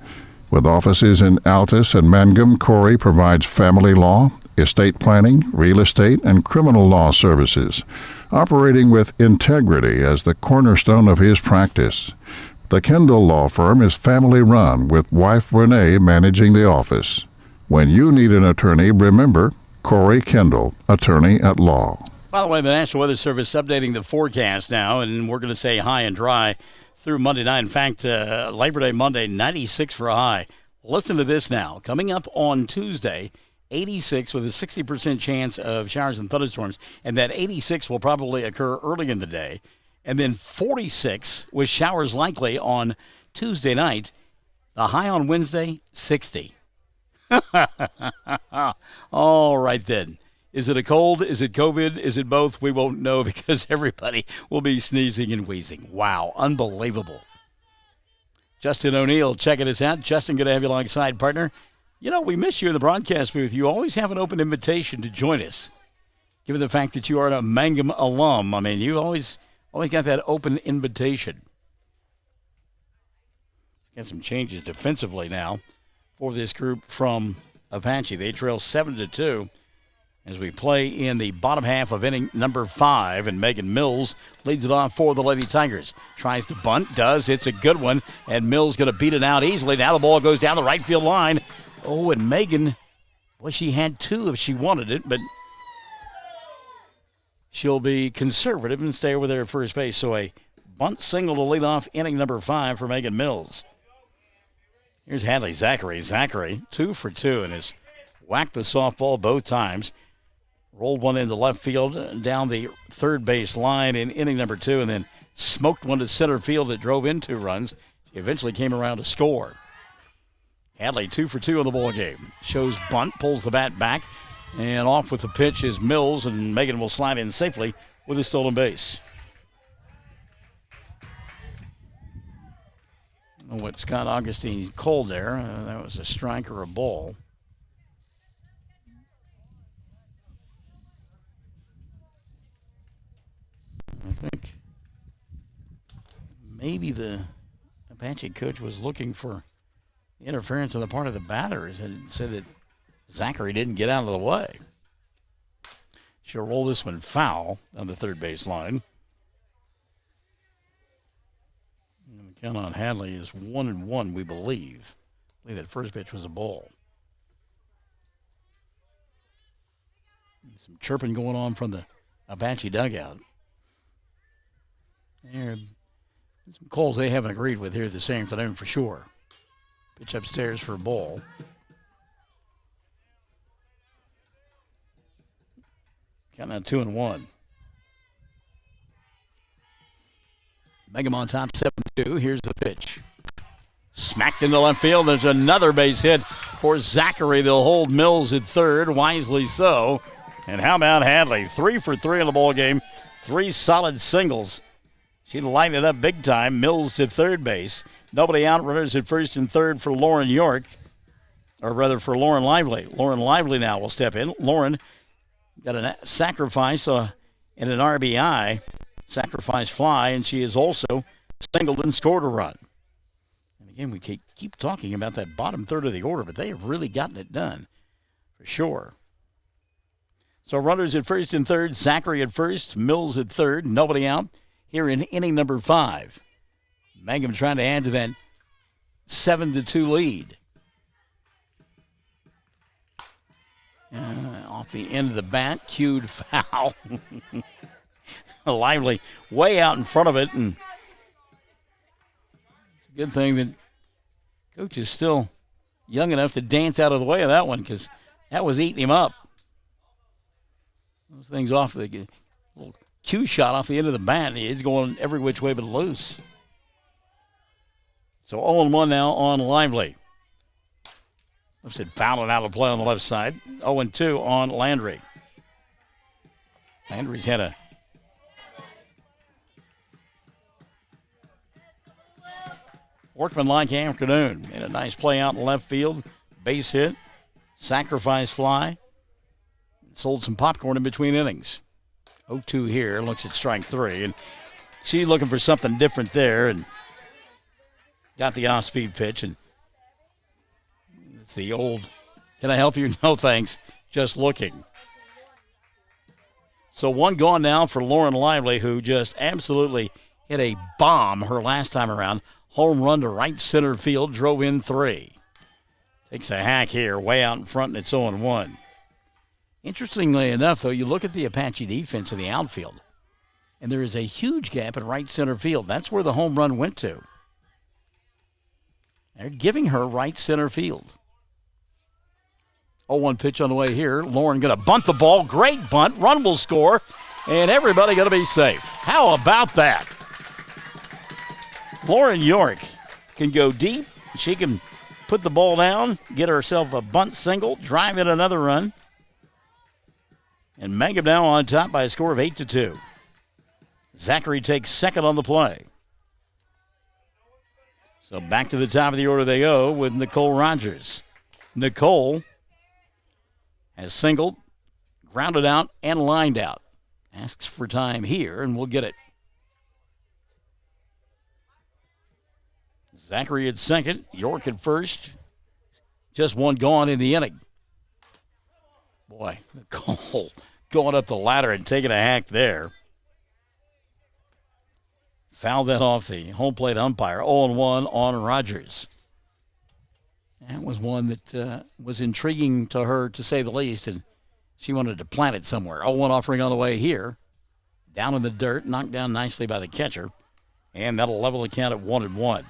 With offices in Altus and Mangum, Corey provides family law, estate planning, real estate, and criminal law services, operating with integrity as the cornerstone of his practice. The Kendall Law Firm is family-run, with wife Renee managing the office. When you need an attorney, remember Corey Kendall, attorney at law. By the way, the National Weather Service updating the forecast now, and we're going to say high and dry through Monday night. In fact, Labor Day Monday, 96 for a high. Listen to this now. Coming up on Tuesday, 86 with a 60% chance of showers and thunderstorms, and that 86 will probably occur early in the day. And then 46 with showers likely on Tuesday night. The high on Wednesday, 60. All right then. Is it a cold? Is it COVID? Is it both? We won't know because everybody will be sneezing and wheezing. Wow, unbelievable. Justin O'Neill checking us out. Justin, good to have you alongside, partner. You know, we miss you in the broadcast booth. You always have an open invitation to join us. Given the fact that you are a Mangum alum, I mean, you always got that open invitation. Got some changes defensively now for this group from Apache. They trail 7-2 as we play in the bottom half of inning number 5, and Megan Mills leads it off for the Lady Tigers. Tries to bunt, does. It's a good one, and Mills going to beat it out easily. Now the ball goes down the right field line. Oh, and Megan, well, she had 2 if she wanted it, but she'll be conservative and stay over there at first base. So a bunt single to lead off inning number 5 for Megan Mills. Here's Hadley Zachary. Zachary, 2 for 2, and has whacked the softball both times. Rolled one into left field down the third base line in inning number 2, and then smoked one to center field that drove in 2 runs. She eventually came around to score. Hadley 2 for 2 in the ball game. Shows bunt, pulls the bat back, and off with the pitch is Mills, and Megan will slide in safely with a stolen base. I don't know what Scott Augustine called there. That was a strike or a ball. I think maybe the Apache coach was looking for interference on the part of the batters and said that Zachary didn't get out of the way. She'll roll this one foul on the third base line. And the count on Hadley is 1-1, we believe. I believe that first pitch was a ball. And some chirping going on from the Apache dugout. There, some calls they haven't agreed with here this afternoon for sure. Pitch upstairs for a ball. Count now 2-1. Mangum on top 7-2. Here's the pitch. Smacked into left field. There's another base hit for Zachary. They'll hold Mills at third, wisely so. And how about Hadley? 3 for 3 in the ball game. 3 solid singles. She lined it up big time. Mills to third base. Nobody out. Runners at first and third for Lauren York. Or rather for Lauren Lively. Lauren Lively now will step in. Lauren got a sacrifice and an RBI. Sacrifice fly. And she has also singled and scored a run. And again, we keep talking about that bottom third of the order, but they have really gotten it done. For sure. So runners at first and third. Zachary at first. Mills at third. Nobody out. Here in inning number 5. Mangum trying to add to that 7-2 lead. Off the end of the bat, cued foul. Lively way out in front of it, and it's a good thing that coach is still young enough to dance out of the way of that one, because that was eating him up. Those things off the little cue shot off the end of the bat, and he's going every which way but loose. So 0-1 now on Lively. I said fouling out of play on the left side. 0-2 on Landry. Landry's had a workmanlike afternoon. Made a nice play out in left field. Base hit. Sacrifice fly. Sold some popcorn in between innings. 0-2 here. Looks at strike 3. And she's looking for something different there. And got the off-speed pitch. And it's the old, can I help you? No, thanks. Just looking. So one gone now for Lauren Lively, who just absolutely hit a bomb her last time around. Home run to right center field, drove in 3. Takes a hack here, way out in front, and it's 0-1. Interestingly enough, though, you look at the Apache defense in the outfield, and there is a huge gap in right center field. That's where the home run went to. They're giving her right center field. 0-1 pitch on the way here. Lauren going to bunt the ball. Great bunt. Run will score, and everybody going to be safe. How about that? Lauren York can go deep. She can put the ball down, get herself a bunt single, drive in another run. And Mangum now on top by a score of 8-2. Zachary takes second on the play. So back to the top of the order they go with Nicole Rogers. Nicole has singled, grounded out, and lined out. Asks for time here, and we'll get it. Zachary at second, York at first. Just one gone in the inning. Boy, Nicole going up the ladder and taking a hack there. Fouled that off the home plate umpire. 0-1 on Rogers. That was one that was intriguing to her, to say the least, and she wanted to plant it somewhere. 0-1 offering on the way here. Down in the dirt, knocked down nicely by the catcher, and that'll level the count at 1-1.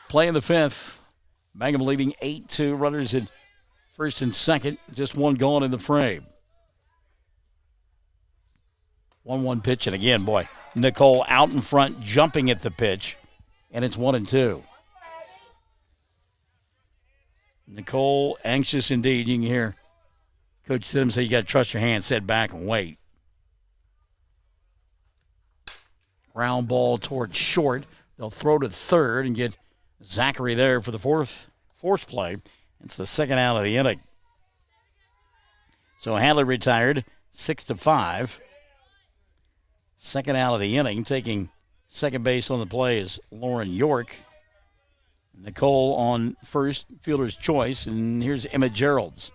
Play in the fifth. Mangum leading 8-2. Runners in first and second. Just one gone in the frame. 1-1 pitch, and again, boy, Nicole out in front, jumping at the pitch, and it's 1-2. Nicole, anxious indeed. You can hear Coach Stidham say you got to trust your hand, sit back and wait. Ground ball towards short. They'll throw to third and get Zachary there for the fourth play. It's the second out of the inning. So Hadley retired, 6-5. Second out of the inning. Taking second base on the play is Lauren York. Nicole on first, fielder's choice, and here's Emma Geralds.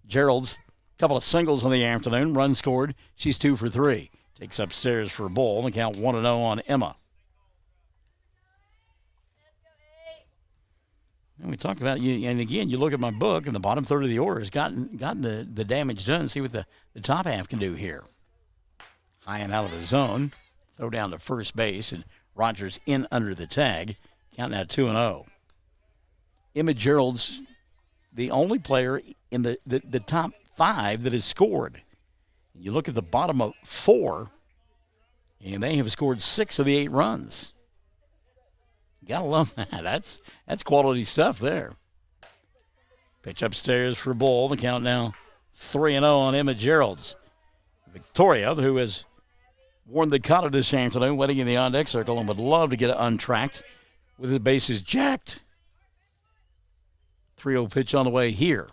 Geralds, a couple of singles in the afternoon, run scored. She's 2 for 3. Takes upstairs for a ball, and count 1-0 on Emma. And we talked about, and again, you look at my book, and the bottom third of the order has gotten the damage done. See what the top half can do here. High and out of the zone. Throw down to first base, and Rogers in under the tag. Count now 2-0. Emma Gerald's the only player in the top 5 that has scored. You look at the bottom of 4, and they have scored 6 of the 8 runs. Gotta love that. That's quality stuff there. Pitch upstairs for a ball. The count now 3-0 on Emma Gerald's. Victoria, who has worn the collar this afternoon, waiting in the on-deck circle and would love to get it untracked with the bases jacked. 3-0 pitch on the way here.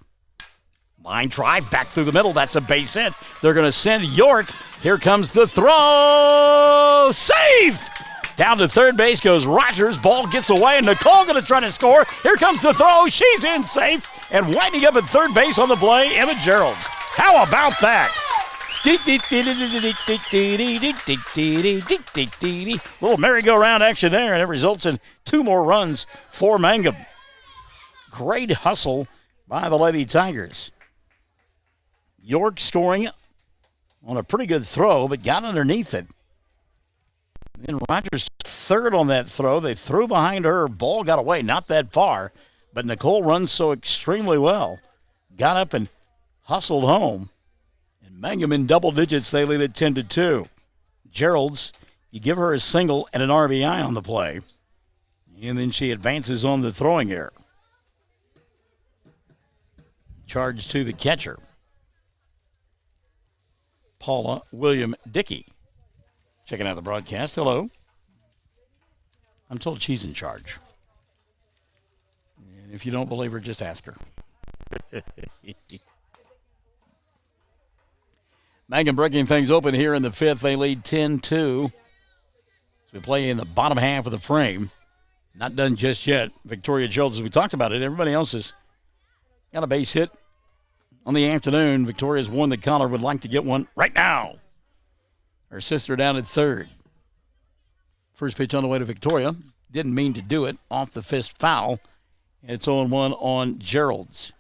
Line drive back through the middle. That's a base hit. They're going to send York. Here comes the throw. Save! Down to third base goes Rogers. Ball gets away, and Nicole going to try to score. Here comes the throw. She's in safe. And winding up at third base on the play, Emma Geralds. How about that? Little merry-go-round action there, and it results in 2 more runs for Mangum. Great hustle by the Lady Tigers. York scoring on a pretty good throw, but got underneath it. Then Rogers third on that throw. They threw behind her. Ball got away, not that far, but Nicole runs so extremely well. Got up and hustled home. And Mangum in double digits, they lead at 10-2. Gerald's, you give her a single and an RBI on the play, and then she advances on the throwing error. Charge to the catcher, Paula William Dickey. Checking out the broadcast. Hello. I'm told she's in charge. And if you don't believe her, just ask her. Mangum breaking things open here in the fifth. They lead 10-2. So we play in the bottom half of the frame. Not done just yet. Victoria Jones, as we talked about it, everybody else has got a base hit on the afternoon. Victoria's won the collar, would like to get one right now. Her sister down at third. First pitch on the way to Victoria. Didn't mean to do it. Off the fist foul. It's 0-1 on Gerald's.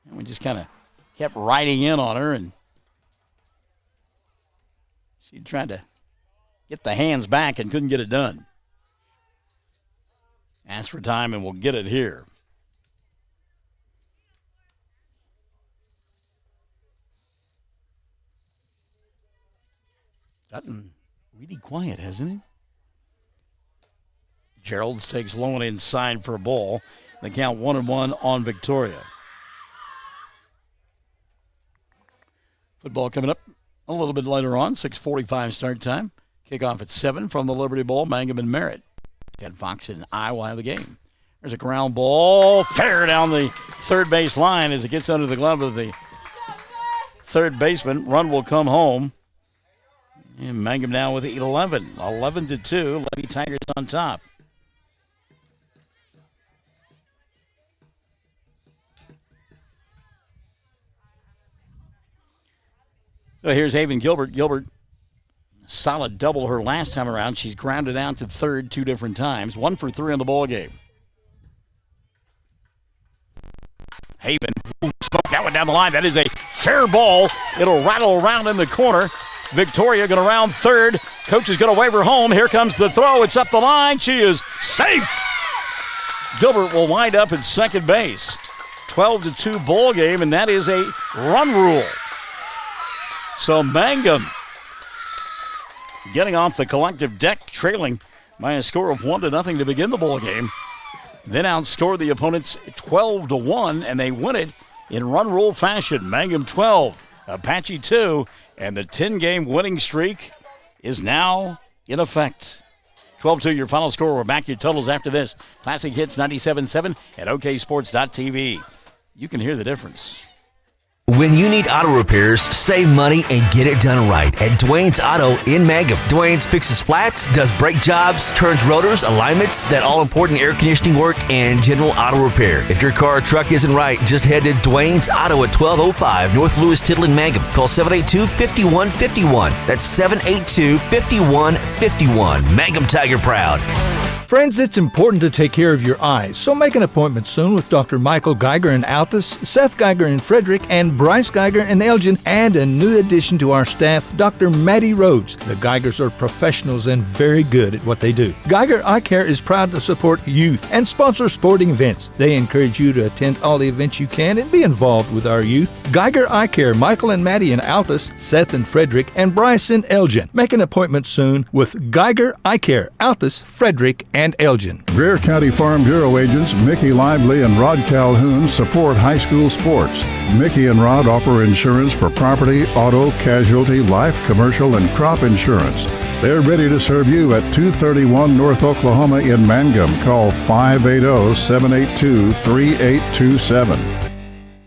And we just kind of kept riding in on her, and she tried to get the hands back and couldn't get it done. Asked for time, and we'll get it here. Gotten really quiet, hasn't it? Gerald's takes low and inside for a ball. They count 1-1 on Victoria. Football coming up a little bit later on, 6:45 start time. Kickoff at 7 from the Liberty Bowl, Mangum and Merritt. Ted Fox and Iowa have the game. There's a ground ball, fair down the third base line as it gets under the glove of the third baseman. Run will come home. And Mangum now with 11-2. Lady Tigers on top. So here's Haven Gilbert. Gilbert, solid double her last time around. She's grounded out to third 2 different times. 1 for 3 in the ball game. Haven smoked that one down the line. That is a fair ball. It'll rattle around in the corner. Victoria going to round third. Coach is going to wave her home. Here comes the throw. It's up the line. She is safe. Gilbert will wind up at second base. 12-2 ball game, and that is a run rule. So Mangum getting off the collective deck, trailing by a score of 1-0 to begin the ball game. Then outscore the opponents 12-1, and they win it in run rule fashion. Mangum 12, Apache 2, and the 10-game winning streak is now in effect. 12-2 your final score. We're back to your totals after this. Classic Hits 97.7 at OKSports.tv. You can hear the difference. When you need auto repairs, save money and get it done right at Dwayne's Auto in Mangum. Dwayne's fixes flats, does brake jobs, turns rotors, alignments, that all-important air conditioning work, and general auto repair. If your car or truck isn't right, just head to Dwayne's Auto at 1205 North Lewis Tittle in Mangum. Call 782-5151. That's 782-5151. Mangum Tiger Proud. Friends, it's important to take care of your eyes, so make an appointment soon with Dr. Michael Geiger in Altus, Seth Geiger in Frederick, and Bryce Geiger in Elgin, and a new addition to our staff, Dr. Maddie Rhodes. The Geigers are professionals and very good at what they do. Geiger Eye Care is proud to support youth and sponsor sporting events. They encourage you to attend all the events you can and be involved with our youth. Geiger Eye Care, Michael and Maddie in Altus, Seth in Frederick, and Bryce in Elgin. Make an appointment soon with Geiger Eye Care, Altus, Frederick, and Elgin. Greer County Farm Bureau agents Mickey Lively and Rod Calhoun support high school sports. Mickey and Rod offer insurance for property, auto, casualty, life, commercial, and crop insurance. They're ready to serve you at 231 North Oklahoma in Mangum. Call 580-782-3827.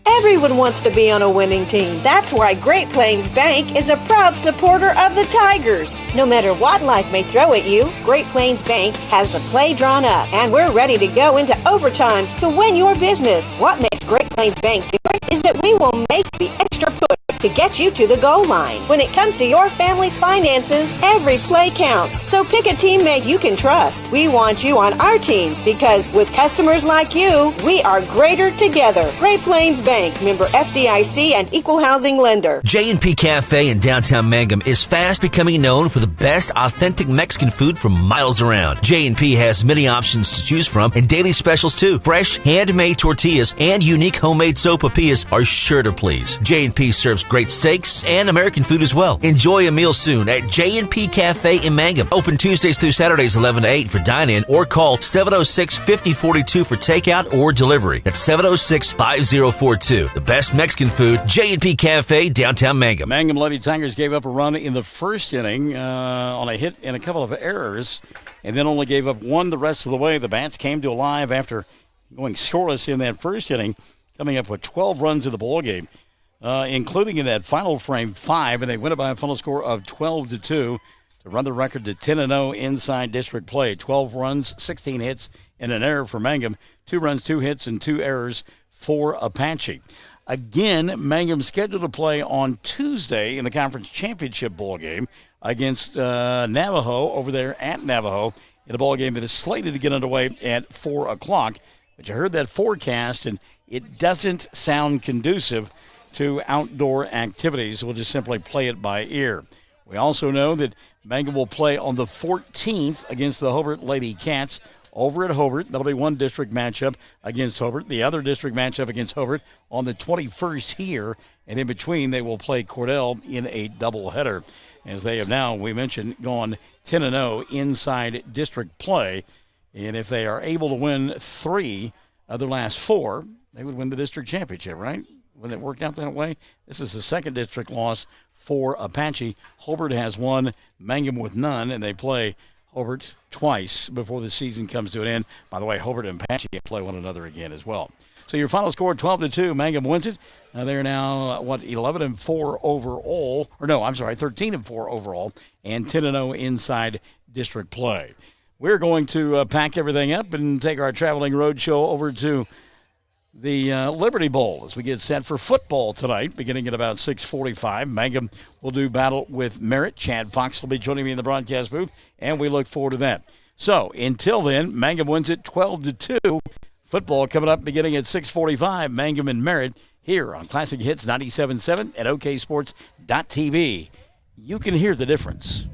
Everyone wants to be on a winning team. That's why Great Plains Bank is a proud supporter of the Tigers. No matter what life may throw at you, Great Plains Bank has the play drawn up, and we're ready to go into overtime to win your business. What makes Great Plains Bank different is that we will make the extra push to get you to the goal line. When it comes to your family's finances, every play counts. So pick a teammate you can trust. We want you on our team because with customers like you, we are greater together. Great Plains Bank, member FDIC and equal housing lender. J&P Cafe in downtown Mangum is fast becoming known for the best authentic Mexican food from miles around. J&P has many options to choose from and daily specials too. Fresh, handmade tortillas and unique homemade sopapillas are sure to please. J&P serves great steaks, and American food as well. Enjoy a meal soon at J&P Cafe in Mangum. Open Tuesdays through Saturdays 11 to 8 for dine-in or call 706-5042 for takeout or delivery. That's 706-5042. The best Mexican food, J&P Cafe, downtown Mangum. Mangum Lady Tigers gave up a run in the first inning on a hit and a couple of errors, and then only gave up one the rest of the way. The Bats came to alive after going scoreless in that first inning, coming up with 12 runs in the ballgame, including in that final frame 5, and they win it by a final score of 12-2 to run the record to 10-0 inside district play. 12 runs, 16 hits, and an error for Mangum. 2 runs, 2 hits, and 2 errors for Apache. Again, Mangum scheduled to play on Tuesday in the conference championship ball game against Navajo over there at Navajo in a ball game that is slated to get underway at 4 o'clock. But you heard that forecast, and it doesn't sound conducive to outdoor activities. We'll just simply play it by ear. We also know that Mangum will play on the 14th against the Hobart Lady Cats over at Hobart. That'll be one district matchup against Hobart. The other district matchup against Hobart on the 21st here. And in between, they will play Cordell in a doubleheader, as they have now, we mentioned, gone 10-0 inside district play. And if they are able to win 3 of their last 4, they would win the district championship, right? When it worked out that way. This is the second district loss for Apache. Hobart has 1, Mangum with none, and they play Hobart twice before the season comes to an end. By the way, Hobart and Apache play one another again as well. So your final score, 12-2. Mangum wins it. They're now, 11-4 overall. Or no, I'm sorry, 13-4 overall and 10-0 inside district play. We're going to pack everything up and take our traveling road show over to the Liberty Bowl as we get set for football tonight, beginning at about 6:45. Mangum will do battle with Merritt. Chad Fox will be joining me in the broadcast booth, and we look forward to that. So until then, Mangum wins it 12-2. Football coming up beginning at 6:45. Mangum and Merritt here on Classic Hits 97.7 at OKSports.tv. You can hear the difference.